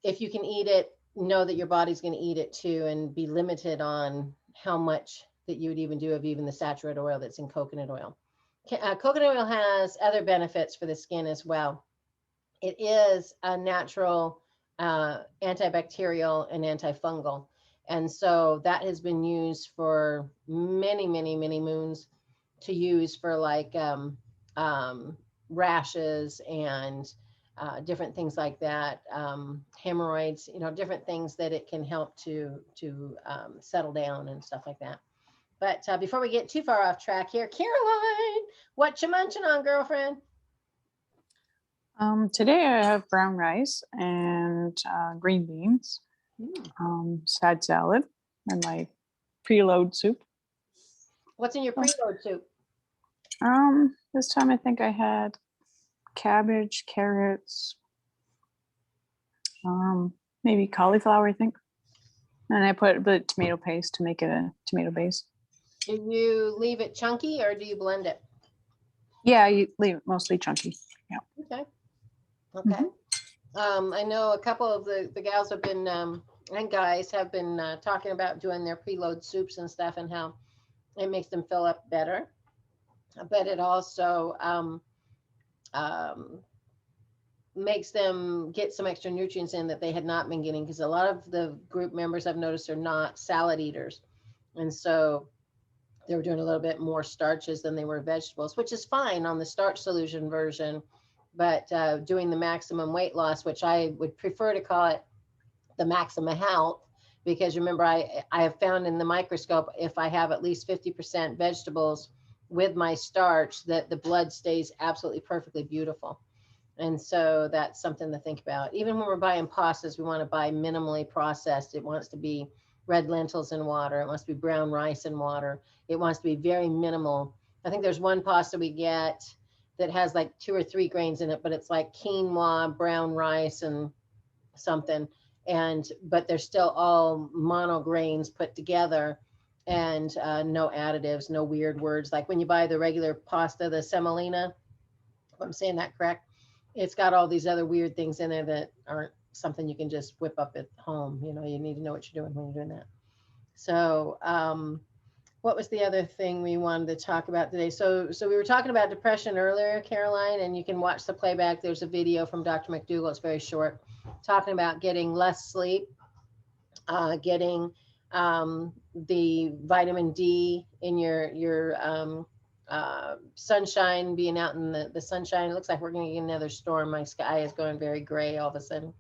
if you can eat it, know that your body's going to eat it too, and be limited on how much that you would even do of even the saturated oil that's in coconut oil. Coconut oil has other benefits for the skin as well. It is a natural antibacterial and antifungal. And so that has been used for many, many, many moons to use for like rashes and different things like that, hemorrhoids, different things that it can help to settle down and stuff like that. But before we get too far off track here, Caroline, what you munching on, girlfriend? Today I have brown rice and green beans, side salad, and my preload soup. What's in your preload soup? This time I think I had cabbage, carrots, maybe cauliflower, I think. And I put a bit of tomato paste to make it a tomato base. Do you leave it chunky or do you blend it? Yeah, you leave it mostly chunky. Yeah. Okay. Okay. I know a couple of the gals have been, and guys have been talking about doing their preload soups and stuff and how it makes them fill up better. But it also makes them get some extra nutrients in that they had not been getting, because a lot of the group members I've noticed are not salad eaters. And so they were doing a little bit more starches than they were vegetables, which is fine on the starch solution version. But doing the maximum weight loss, which I would prefer to call it the maximum health, because remember, I have found in the microscope, if I have at least 50% vegetables with my starch, that the blood stays absolutely perfectly beautiful. And so that's something to think about. Even when we're buying pastas, we want to buy minimally processed. It wants to be red lentils in water. It wants to be brown rice in water. It wants to be very minimal. I think there's one pasta we get that has like 2 or 3 grains in it, but it's like quinoa, brown rice, and something. But they're still all mono grains put together, and no additives, no weird words. Like when you buy the regular pasta, the semolina, if I'm saying that correct, it's got all these other weird things in there that aren't something you can just whip up at home. You know, you need to know what you're doing when you're doing that. So what was the other thing we wanted to talk about today? So we were talking about depression earlier, Caroline, and you can watch the playback. There's a video from Dr. McDougall. It's very short, talking about getting less sleep, getting the vitamin D in your sunshine, being out in the sunshine. It looks like we're going to get another storm. My sky is going very gray all of a sudden.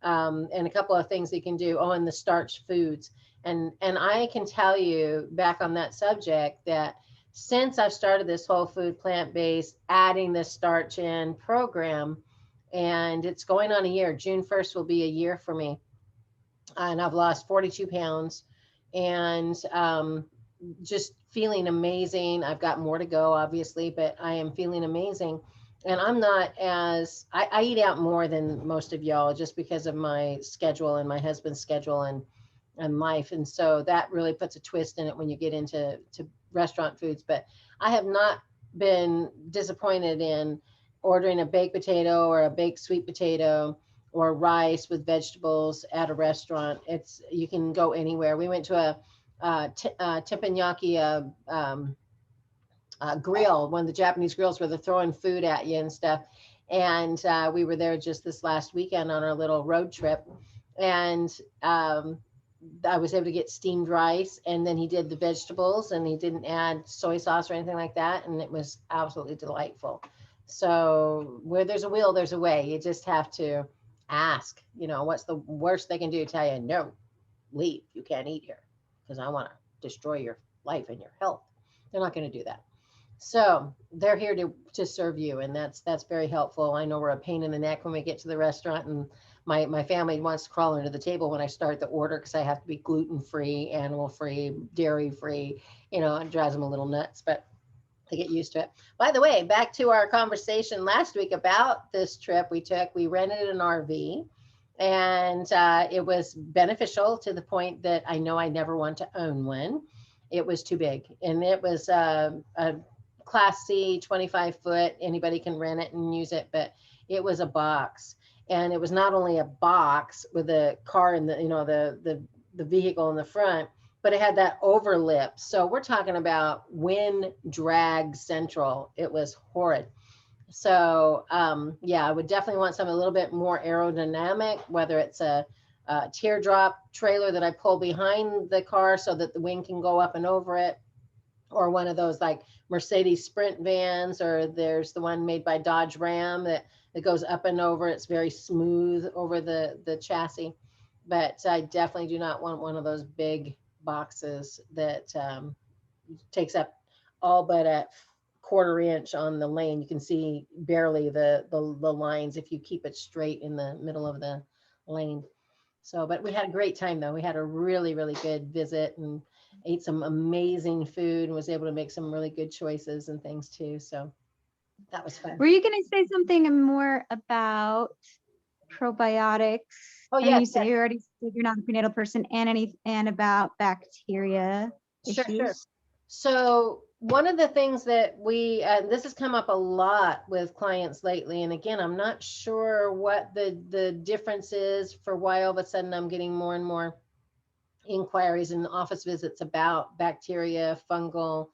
And a couple of things you can do. Oh, and the starch foods. And I can tell you, back on that subject, that since I've started this whole food plant-based, adding this starch in program, and it's going on a year. June 1st will be a year for me. And I've lost 42 pounds and just feeling amazing. I've got more to go, obviously, but I am feeling amazing. And I'm not as, I eat out more than most of y'all just because of my schedule and my husband's schedule and life. And so that really puts a twist in it when you get into restaurant foods. But I have not been disappointed in ordering a baked potato or a baked sweet potato or rice with vegetables at a restaurant. You can go anywhere. We went to a teppanyaki grill, one of the Japanese grills where they're throwing food at you and stuff. And we were there just this last weekend on our little road trip. And I was able to get steamed rice, and then he did the vegetables, and he didn't add soy sauce or anything like that. And it was absolutely delightful. So where there's a will, there's a way. You just have to ask, you know, what's the worst they can do? Tell you, no, leave. You can't eat here because I want to destroy your life and your health. They're not going to do that. So they're here to serve you. And that's very helpful. I know we're a pain in the neck when we get to the restaurant, and my family wants to crawl under the table when I start the order because I have to be gluten-free, animal-free, dairy-free, you know, it drives them a little nuts, but they get used to it. By the way, back to our conversation last week about this trip we took. We rented an RV, and it was beneficial to the point that I know I never want to own one. It was too big, and it was a Class C, 25 foot. Anybody can rent it and use it, but it was a box. And it was not only a box with a car in the, you know, the vehicle in the front, but it had that overlip. So we're talking about wind drag central. It was horrid. So yeah, I would definitely want something a little bit more aerodynamic, whether it's a teardrop trailer that I pull behind the car so that the wind can go up and over it, or one of those like Mercedes Sprint vans, or there's the one made by Dodge Ram that goes up and over. It's very smooth over the chassis. But I definitely do not want one of those big boxes that takes up all but a quarter inch on the lane. You can see barely the lines if you keep it straight in the middle of the lane. So, but we had a great time though. We had a really, really good visit, ate some amazing food and was able to make some really good choices and things too. So that was fun. Were you going to say something more about probiotics? Oh, I mean, yes, you said yes. you already said you're not a prenatal person, and about bacteria Sure, issues. sure. So one of the things that we, this has come up a lot with clients lately, and again, I'm not sure what the difference is for why all of a sudden I'm getting more and more inquiries and office visits about bacteria, fungal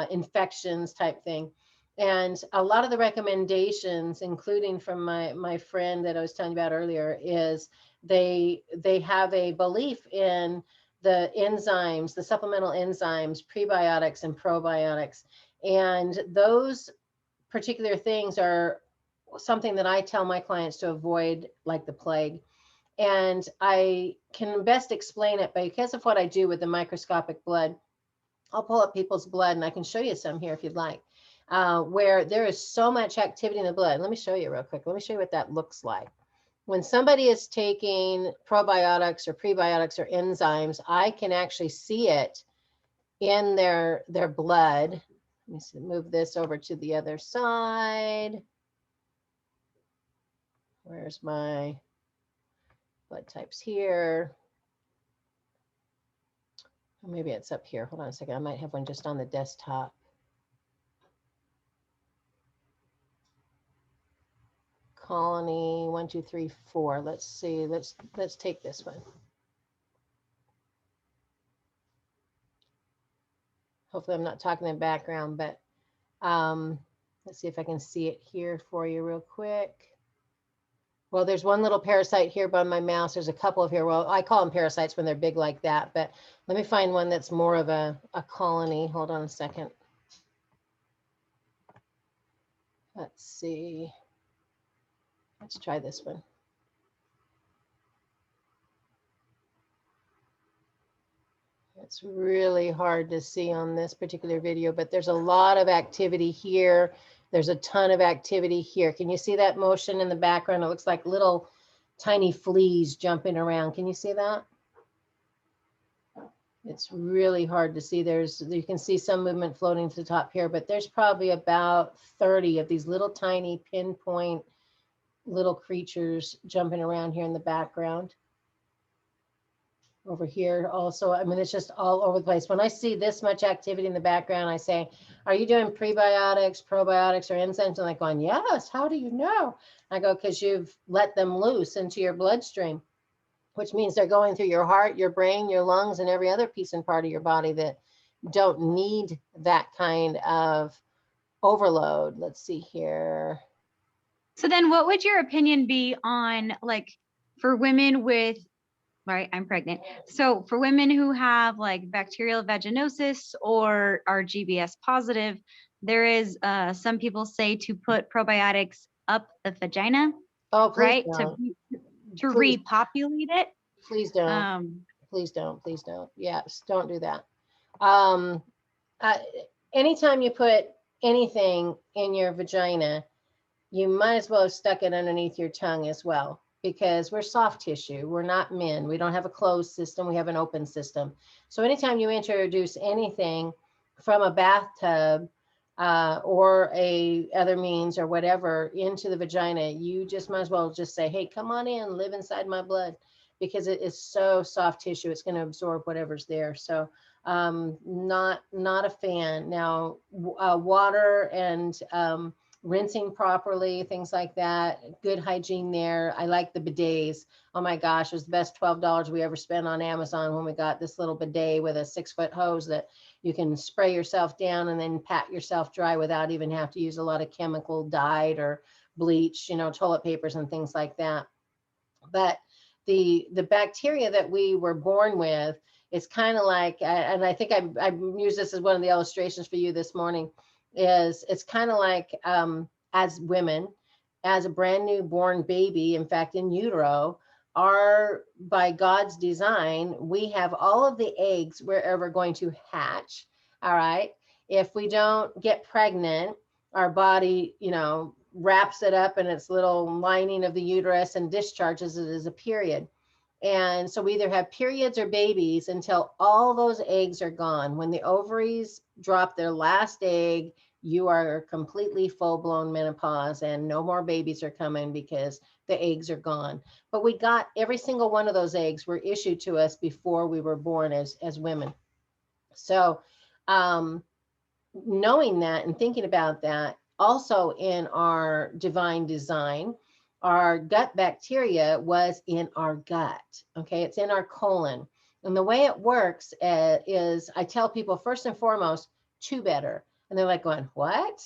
infections type thing. And a lot of the recommendations, including from my friend that I was telling you about earlier, is they have a belief in the enzymes, the supplemental enzymes, prebiotics and probiotics. And those particular things are something that I tell my clients to avoid like the plague. And I can best explain it because of what I do with the microscopic blood. I'll pull up people's blood and I can show you some here if you'd like, where there is so much activity in the blood. Let me show you real quick. Let me show you what that looks like. When somebody is taking probiotics or prebiotics or enzymes, I can actually see it in their blood. Let me move this over to the other side. Where's my blood types here? Or maybe it's up here. Hold on a second. I might have one just on the desktop. Colony 1, 2, 3, 4. Let's see. Let's take this one. Hopefully I'm not talking in the background, but let's see if I can see it here for you real quick. Well, there's one little parasite here by my mouse. There's a couple of here. Well, I call them parasites when they're big like that, but let me find one that's more of a colony. Hold on a second. Let's see. Let's try this one. It's really hard to see on this particular video, but there's a lot of activity here. There's a ton of activity here. Can you see that motion in the background? It looks like little tiny fleas jumping around. Can you see that? It's really hard to see. You can see some movement floating to the top here, but there's probably about 30 of these little tiny pinpoint little creatures jumping around here in the background. Over here also, I mean, it's just all over the place. When I see this much activity in the background, I say, are you doing prebiotics, probiotics, or enzymes? And they're going, yes, how do you know? I go, because you've let them loose into your bloodstream, which means they're going through your heart, your brain, your lungs, and every other piece and part of your body that don't need that kind of overload. Let's see here. So then what would your opinion be on, like, for women with, right, I'm pregnant. So for women who have like bacterial vaginosis or are GBS positive, there is some people say to put probiotics up the vagina, Oh, please right? don't. To Please. repopulate it. Please don't. Please don't. Please don't. Yes, don't do that. Anytime you put anything in your vagina, you might as well have stuck it underneath your tongue as well, because we're soft tissue. We're not men. We don't have a closed system. We have an open system. So anytime you introduce anything from a bathtub or a other means or whatever into the vagina, you just might as well just say, hey, come on in, live inside my blood, because it is so soft tissue. It's going to absorb whatever's there. So not a fan. Now, water and rinsing properly, things like that, good hygiene there. I like the bidets. Oh my gosh, it was the best $12 we ever spent on Amazon when we got this little bidet with a 6-foot hose that you can spray yourself down and then pat yourself dry without even have to use a lot of chemical dyed or bleach, toilet papers and things like that. But the bacteria that we were born with is kind of like, and I think I used this as one of the illustrations for you this morning, is it's kind of like as women, as a brand new born baby, in fact, in utero, by God's design, we have all of the eggs we're ever going to hatch. All right. If we don't get pregnant, our body, wraps it up in its little lining of the uterus and discharges it as a period. And so we either have periods or babies until all those eggs are gone. When the ovaries drop their last egg, you are completely full-blown menopause and no more babies are coming because the eggs are gone. But we got every single one of those eggs were issued to us before we were born as women. So knowing that and thinking about that, also in our divine design, our gut bacteria was in our gut. Okay, it's in our colon. And the way it works is I tell people, first and foremost, chew better. And they're like going, what?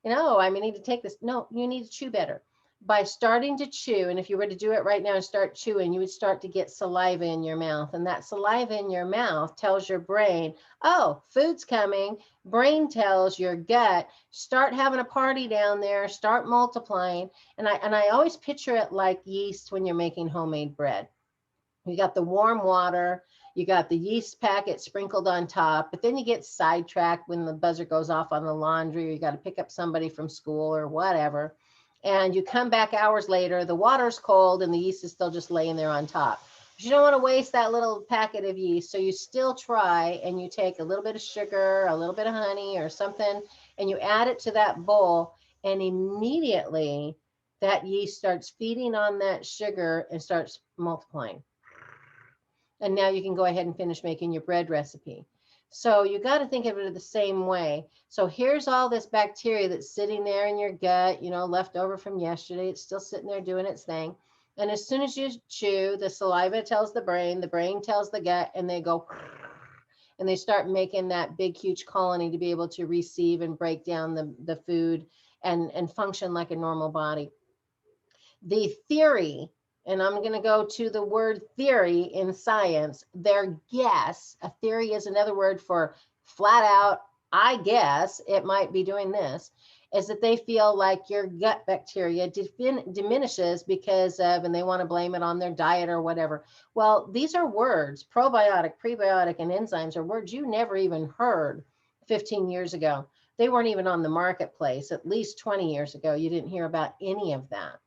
No, I need to take this. No, you need to chew better. By starting to chew, and if you were to do it right now and start chewing, you would start to get saliva in your mouth. And that saliva in your mouth tells your brain, oh, food's coming. Brain tells your gut, start having a party down there, start multiplying. And I always picture it like yeast when you're making homemade bread. You got the warm water, you got the yeast packet sprinkled on top, but then you get sidetracked when the buzzer goes off on the laundry, or you got to pick up somebody from school or whatever. And you come back hours later, the water's cold and the yeast is still just laying there on top. But you don't want to waste that little packet of yeast. So you still try and you take a little bit of sugar, a little bit of honey or something, and you add it to that bowl, and immediately that yeast starts feeding on that sugar and starts multiplying. And now you can go ahead and finish making your bread recipe. So you got to think of it the same way. So here's all this bacteria that's sitting there in your gut, left over from yesterday. It's still sitting there doing its thing. And as soon as you chew, the saliva tells the brain tells the gut, and they go, and they start making that big, huge colony to be able to receive and break down the food and function like a normal body. The theory, and I'm going to go to the word theory in science, their guess, a theory is another word for flat out, I guess it might be doing this, is that they feel like your gut bacteria diminishes because of, and they want to blame it on their diet or whatever. Well, these are words, probiotic, prebiotic, and enzymes are words you never even heard 15 years ago. They weren't even on the marketplace. At least 20 years ago, you didn't hear about any of that.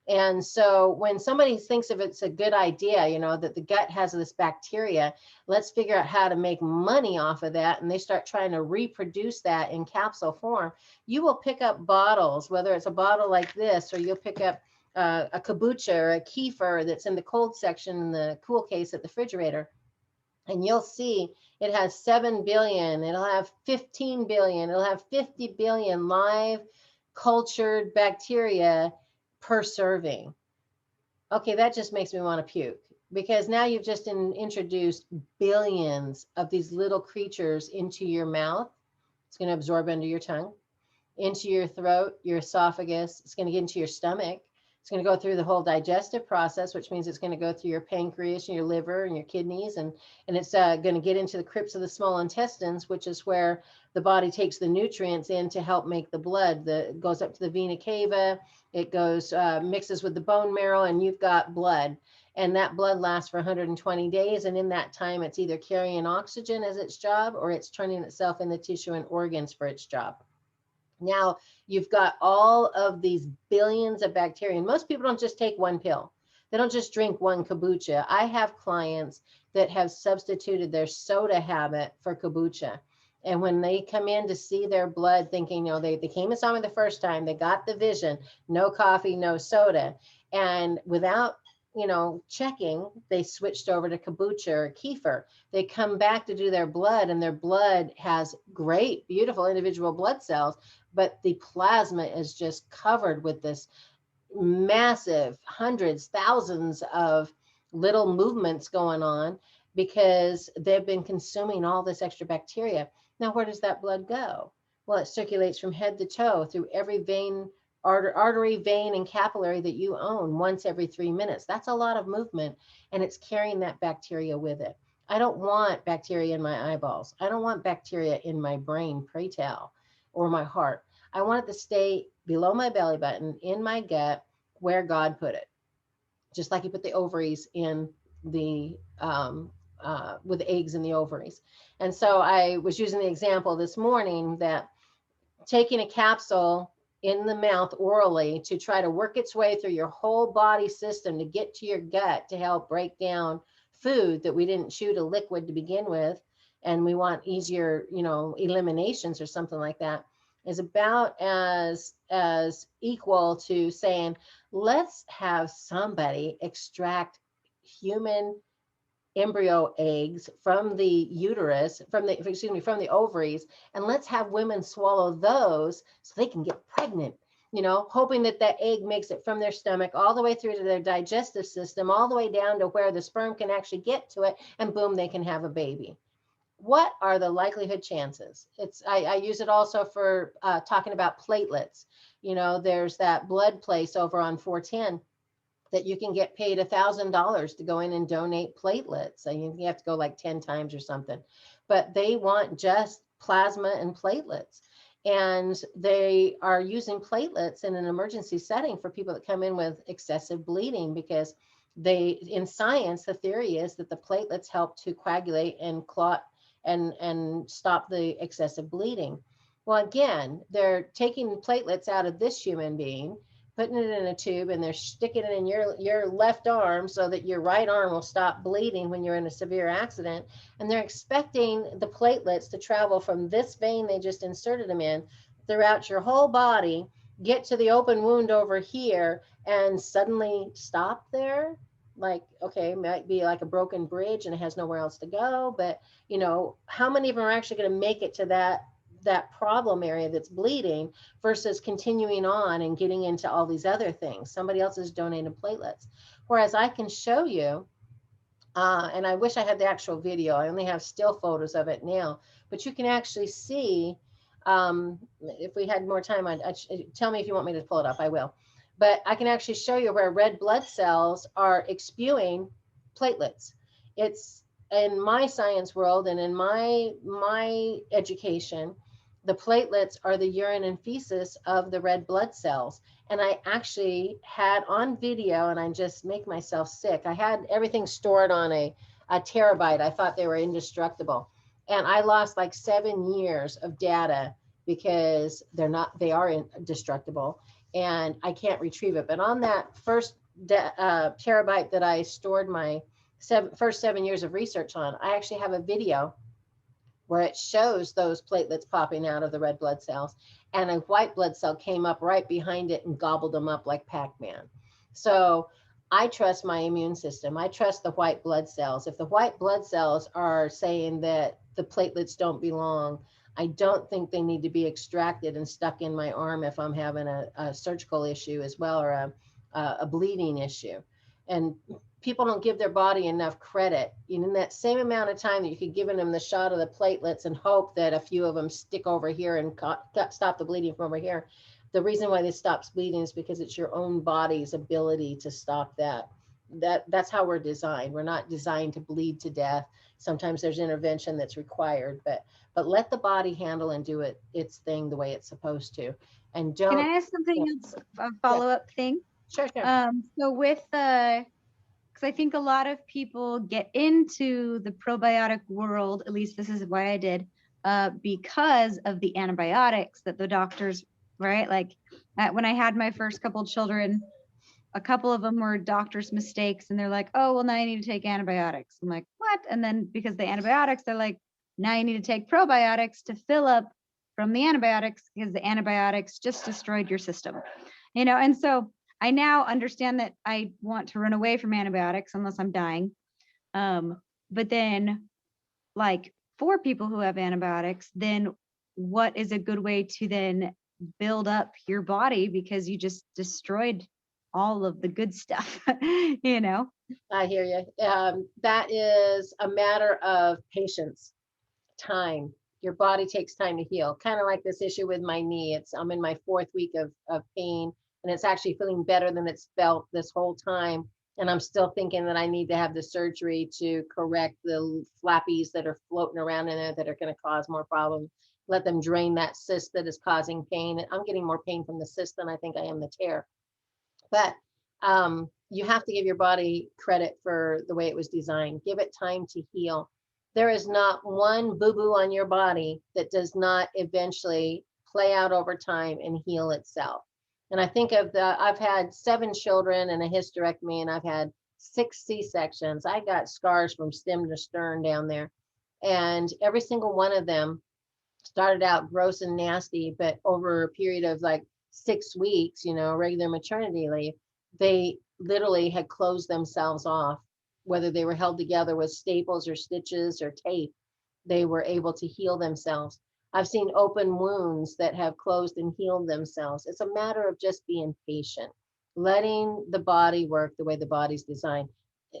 And so when somebody thinks of it's a good idea, that the gut has this bacteria, let's figure out how to make money off of that. And they start trying to reproduce that in capsule form. You will pick up bottles, whether it's a bottle like this, or you'll pick up a kombucha or a kefir that's in the cold section in the cool case at the refrigerator. And you'll see it has 7 billion, it'll have 15 billion, it'll have 50 billion live cultured bacteria per serving. Okay, that just makes me want to puke, because now you've just introduced billions of these little creatures into your mouth. It's going to absorb under your tongue, into your throat, your esophagus. It's going to get into your stomach. It's going to go through the whole digestive process, which means it's going to go through your pancreas and your liver and your kidneys, and it's going to get into the crypts of the small intestines, which is where the body takes the nutrients in to help make the blood. It goes up to the vena cava, it goes mixes with the bone marrow, and you've got blood. And that blood lasts for 120 days. And in that time, it's either carrying oxygen as its job, or it's turning itself into tissue and organs for its job. Now, you've got all of these billions of bacteria, and most people don't just take one pill. They don't just drink one kombucha. I have clients that have substituted their soda habit for kombucha. And when they come in to see their blood thinking, they came and saw me the first time, they got the vision, no coffee, no soda. And without, checking, they switched over to kombucha or kefir. They come back to do their blood, and their blood has great, beautiful individual blood cells, but the plasma is just covered with this massive hundreds, thousands of little movements going on, because they've been consuming all this extra bacteria. Now, where does that blood go? Well, it circulates from head to toe through every vein, artery, vein, and capillary that you own once every 3 minutes. That's a lot of movement, and it's carrying that bacteria with it. I don't want bacteria in my eyeballs. I don't want bacteria in my brain, pray tell, or my heart. I want it to stay below my belly button, in my gut, where God put it. Just like He put the ovaries in the with the eggs in the ovaries. And so I was using the example this morning that taking a capsule in the mouth orally to try to work its way through your whole body system to get to your gut to help break down food that we didn't chew to liquid to begin with, and we want easier, eliminations or something like that, is about as equal to saying, let's have somebody extract human embryo eggs from the uterus, from the ovaries, and let's have women swallow those so they can get pregnant, hoping that that egg makes it from their stomach all the way through to their digestive system, all the way down to where the sperm can actually get to it, and boom, they can have a baby. What are the likelihood chances? I use it also for talking about platelets. There's that blood place over on 410 that you can get paid $1,000 to go in and donate platelets. And you have to go like 10 times or something, but they want just plasma and platelets. And they are using platelets in an emergency setting for people that come in with excessive bleeding, because in science, the theory is that the platelets help to coagulate and clot and stop the excessive bleeding. Well, again, they're taking platelets out of this human being, putting it in a tube, and they're sticking it in your left arm so that your right arm will stop bleeding when you're in a severe accident. And they're expecting the platelets to travel from this vein they just inserted them in throughout your whole body, get to the open wound over here, and suddenly stop there. Like, okay, might be like a broken bridge and it has nowhere else to go. But, how many of them are actually going to make it to that problem area that's bleeding versus continuing on and getting into all these other things? Somebody else is donating platelets. Whereas I can show you, and I wish I had the actual video. I only have still photos of it now, but you can actually see, if we had more time, tell me if you want me to pull it up, I will. But I can actually show you where red blood cells are spewing platelets. It's in my science world and in my education, the platelets are the urine and feces of the red blood cells. And I actually had on video, and I just make myself sick, I had everything stored on a terabyte. I thought they were indestructible. And I lost like 7 years of data because they are indestructible, and I can't retrieve it. But on that first terabyte that I stored my first 7 years of research on, I actually have a video where it shows those platelets popping out of the red blood cells, and a white blood cell came up right behind it and gobbled them up like Pac-Man. So I trust my immune system. I trust the white blood cells. If the white blood cells are saying that the platelets don't belong, I don't think they need to be extracted and stuck in my arm if I'm having a surgical issue as well, or a bleeding issue. And people don't give their body enough credit. In that same amount of time that you could give them the shot of the platelets and hope that a few of them stick over here and stop the bleeding from over here, the reason why this stops bleeding is because it's your own body's ability to stop that. That's how we're designed. We're not designed to bleed to death. Sometimes there's intervention that's required, but let the body handle and do its thing the way it's supposed to. And don't. Can I ask something else, a follow-up thing? Sure. So with because I think a lot of people get into the probiotic world, at least this is why I did, because of the antibiotics that the doctors, right? Like when I had my first couple children, a couple of them were doctor's mistakes, and they're like, oh, well, now you need to take antibiotics. I'm like, what? And then because the antibiotics, they're like, now you need to take probiotics to fill up from the antibiotics, because the antibiotics just destroyed your system, And so I now understand that I want to run away from antibiotics unless I'm dying. But then, like, for people who have antibiotics, then what is a good way to then build up your body, because you just destroyed all of the good stuff, I hear you. That is a matter of patience, time. Your body takes time to heal. Kind of like this issue with my knee. I'm in my 4th week of pain, and it's actually feeling better than it's felt this whole time. And I'm still thinking that I need to have the surgery to correct the flappies that are floating around in there that are going to cause more problems. Let them drain that cyst that is causing pain. I'm getting more pain from the cyst than I think I am the tear. But you have to give your body credit for the way it was designed. Give it time to heal. There is not one boo-boo on your body that does not eventually play out over time and heal itself. And I think of I've had 7 children and a hysterectomy, and I've had 6 C-sections. I got scars from stem to stern down there. And every single one of them started out gross and nasty, but over a period of like 6 weeks, regular maternity leave, they literally had closed themselves off, whether they were held together with staples or stitches or tape, they were able to heal themselves. I've seen open wounds that have closed and healed themselves. It's a matter of just being patient, letting the body work the way the body's designed.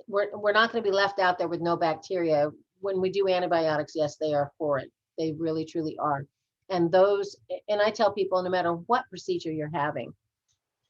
We're not going to be left out there with no bacteria. When we do antibiotics, yes, they are horrid. They really, truly are. And I tell people, no matter what procedure you're having,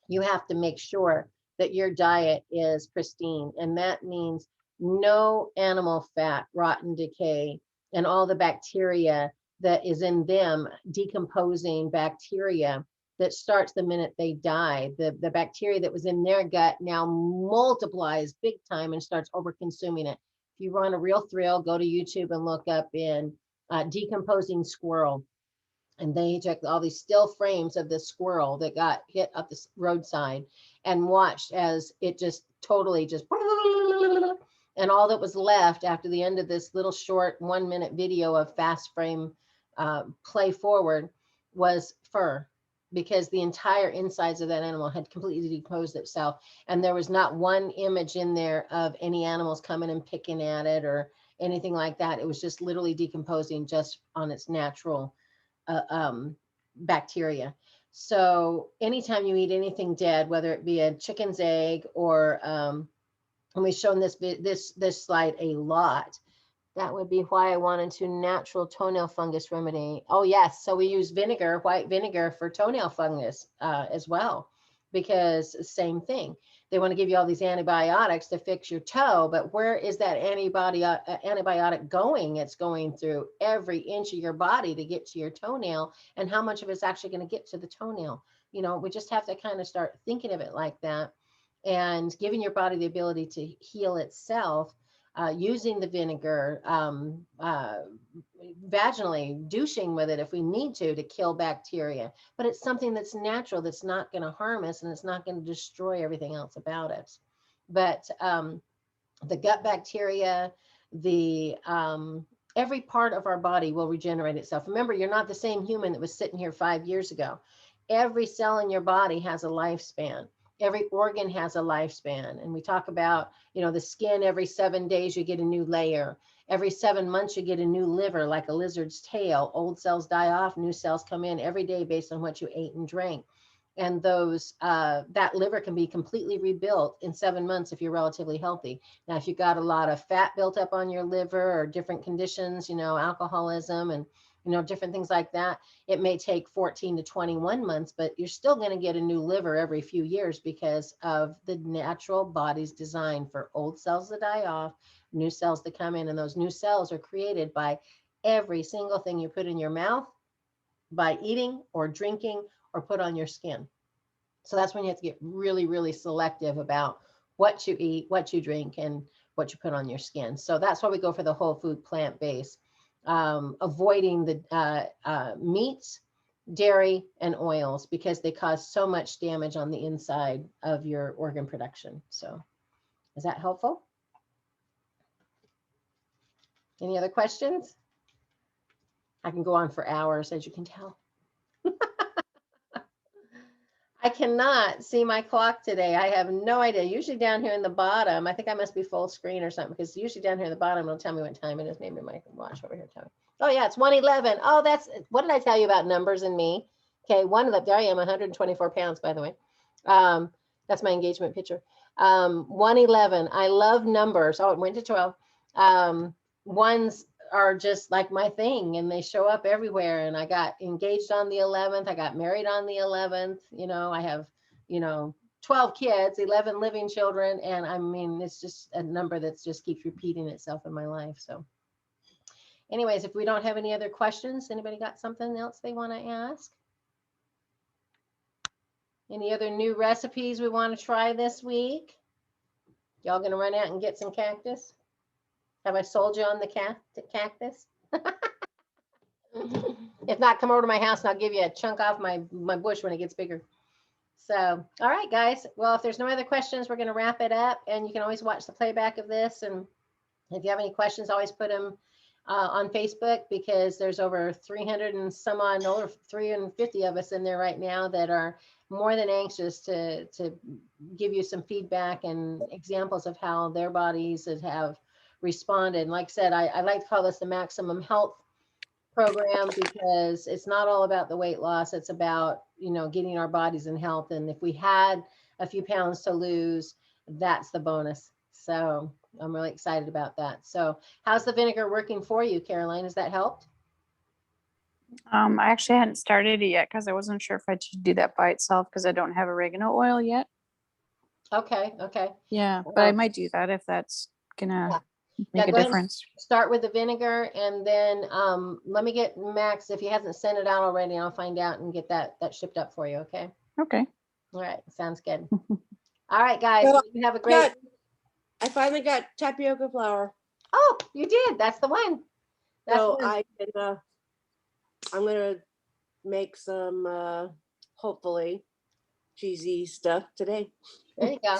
you have to make sure that your diet is pristine. And that means no animal fat, rotten decay, and all the bacteria that is in them, decomposing bacteria that starts the minute they die. The bacteria that was in their gut now multiplies big time and starts over consuming it. If you want a real thrill, go to YouTube and look up in decomposing squirrel. And they took all these still frames of this squirrel that got hit up the roadside and watched as it just totally just, and all that was left after the end of this little short 1-minute video of fast frame play forward was fur, because the entire insides of that animal had completely decomposed itself. And there was not one image in there of any animals coming and picking at it or anything like that. It was just literally decomposing just on its natural bacteria. So anytime you eat anything dead, whether it be a chicken's egg or, and we've shown this slide a lot, that would be why I wanted to natural toenail fungus remedy. Oh yes, so we use vinegar, white vinegar for toenail fungus as well, because same thing. They want to give you all these antibiotics to fix your toe, but where is that antibiotic going? It's going through every inch of your body to get to your toenail, and how much of it's actually going to get to the toenail? We just have to kind of start thinking of it like that, and giving your body the ability to heal itself. Using the vinegar, vaginally, douching with it if we need to kill bacteria. But it's something that's natural, that's not going to harm us, and it's not going to destroy everything else about us. But the gut bacteria, every part of our body will regenerate itself. Remember, you're not the same human that was sitting here 5 years ago. Every cell in your body has a lifespan. Every organ has a lifespan. And we talk about, the skin, every 7 days you get a new layer. Every 7 months you get a new liver, like a lizard's tail. Old cells die off, new cells come in every day based on what you ate and drank. And that liver can be completely rebuilt in 7 months if you're relatively healthy. Now, if you've got a lot of fat built up on your liver or different conditions, alcoholism and different things like that, it may take 14 to 21 months, but you're still going to get a new liver every few years because of the natural body's design for old cells to die off, new cells to come in. And those new cells are created by every single thing you put in your mouth, by eating or drinking or put on your skin. So that's when you have to get really, really selective about what you eat, what you drink, and what you put on your skin. So that's why we go for the whole food plant-based. Avoiding the meats, dairy, and oils, because they cause so much damage on the inside of your organ production. So is that helpful? Any other questions? I can go on for hours, as you can tell. I cannot see my clock today. I have no idea. Usually down here in the bottom, I think I must be full screen or something, because usually down here in the bottom, it'll tell me what time it is. Maybe my watch over here tell me. Oh yeah, it's 1:11. Oh, that's, what did I tell you about numbers and me? Okay, there I am, 124 pounds, by the way. That's my engagement picture. 1:11. I love numbers. Oh, it went to 12. Ones are just like my thing, and they show up everywhere. And I got engaged on the 11th. I got married on the 11th. I have, 12 kids, 11 living children. And I mean, it's just a number that's just keeps repeating itself in my life. So anyways, if we don't have any other questions, anybody got something else they want to ask? Any other new recipes we want to try this week? Y'all gonna run out and get some cactus? Have I sold you on the cactus? If not, come over to my house and I'll give you a chunk off my bush when it gets bigger. So, all right, guys. Well, if there's no other questions, we're going to wrap it up, and you can always watch the playback of this. And if you have any questions, always put them on Facebook, because there's over 300 and some odd, over 350 of us in there right now that are more than anxious to give you some feedback and examples of how their bodies have responded. And like I said, I like to call this the maximum health program, because it's not all about the weight loss. It's about, getting our bodies in health. And if we had a few pounds to lose, that's the bonus. So I'm really excited about that. So how's the vinegar working for you, Caroline? Has that helped? I actually hadn't started it yet because I wasn't sure if I should do that by itself because I don't have oregano oil yet. Okay. Yeah, but I might do that if that's gonna make a go ahead and difference. start with the vinegar, and then let me get Max, if he hasn't sent it out already, I'll find out and get that shipped up for you. Okay. Okay. All right. Sounds good. All right, guys. Well, You have a great. I finally got tapioca flour. Oh, you did. That's the one. That's So the one. I can, I'm gonna make some hopefully cheesy stuff today. There you go.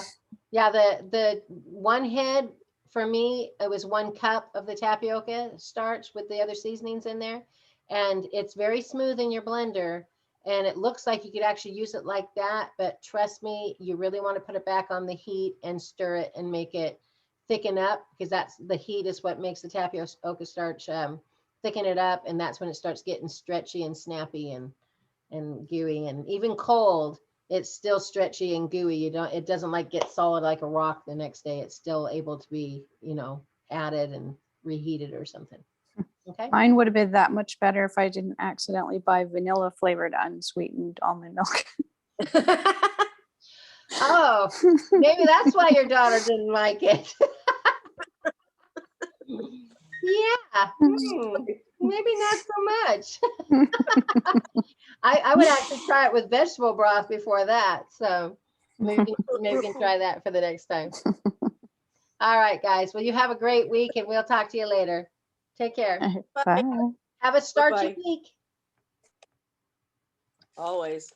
Yeah, the one head for me, it was 1 cup of the tapioca starch with the other seasonings in there, and it's very smooth in your blender, and it looks like you could actually use it like that, but trust me, you really want to put it back on the heat and stir it and make it thicken up, because that's the heat is what makes the tapioca starch thicken it up, and that's when it starts getting stretchy and snappy and gooey, and even cold it's still stretchy and gooey. It doesn't like get solid like a rock the next day. It's still able to be, added and reheated or something. Okay. Mine would have been that much better if I didn't accidentally buy vanilla flavored unsweetened almond milk. Oh, maybe that's why your daughter didn't like it. Yeah. Maybe not so much. I would actually try it with vegetable broth before that. So maybe we can try that for the next time. All right, guys. Well, you have a great week, and we'll talk to you later. Take care. Bye. Have a starchy Bye-bye. week. Always.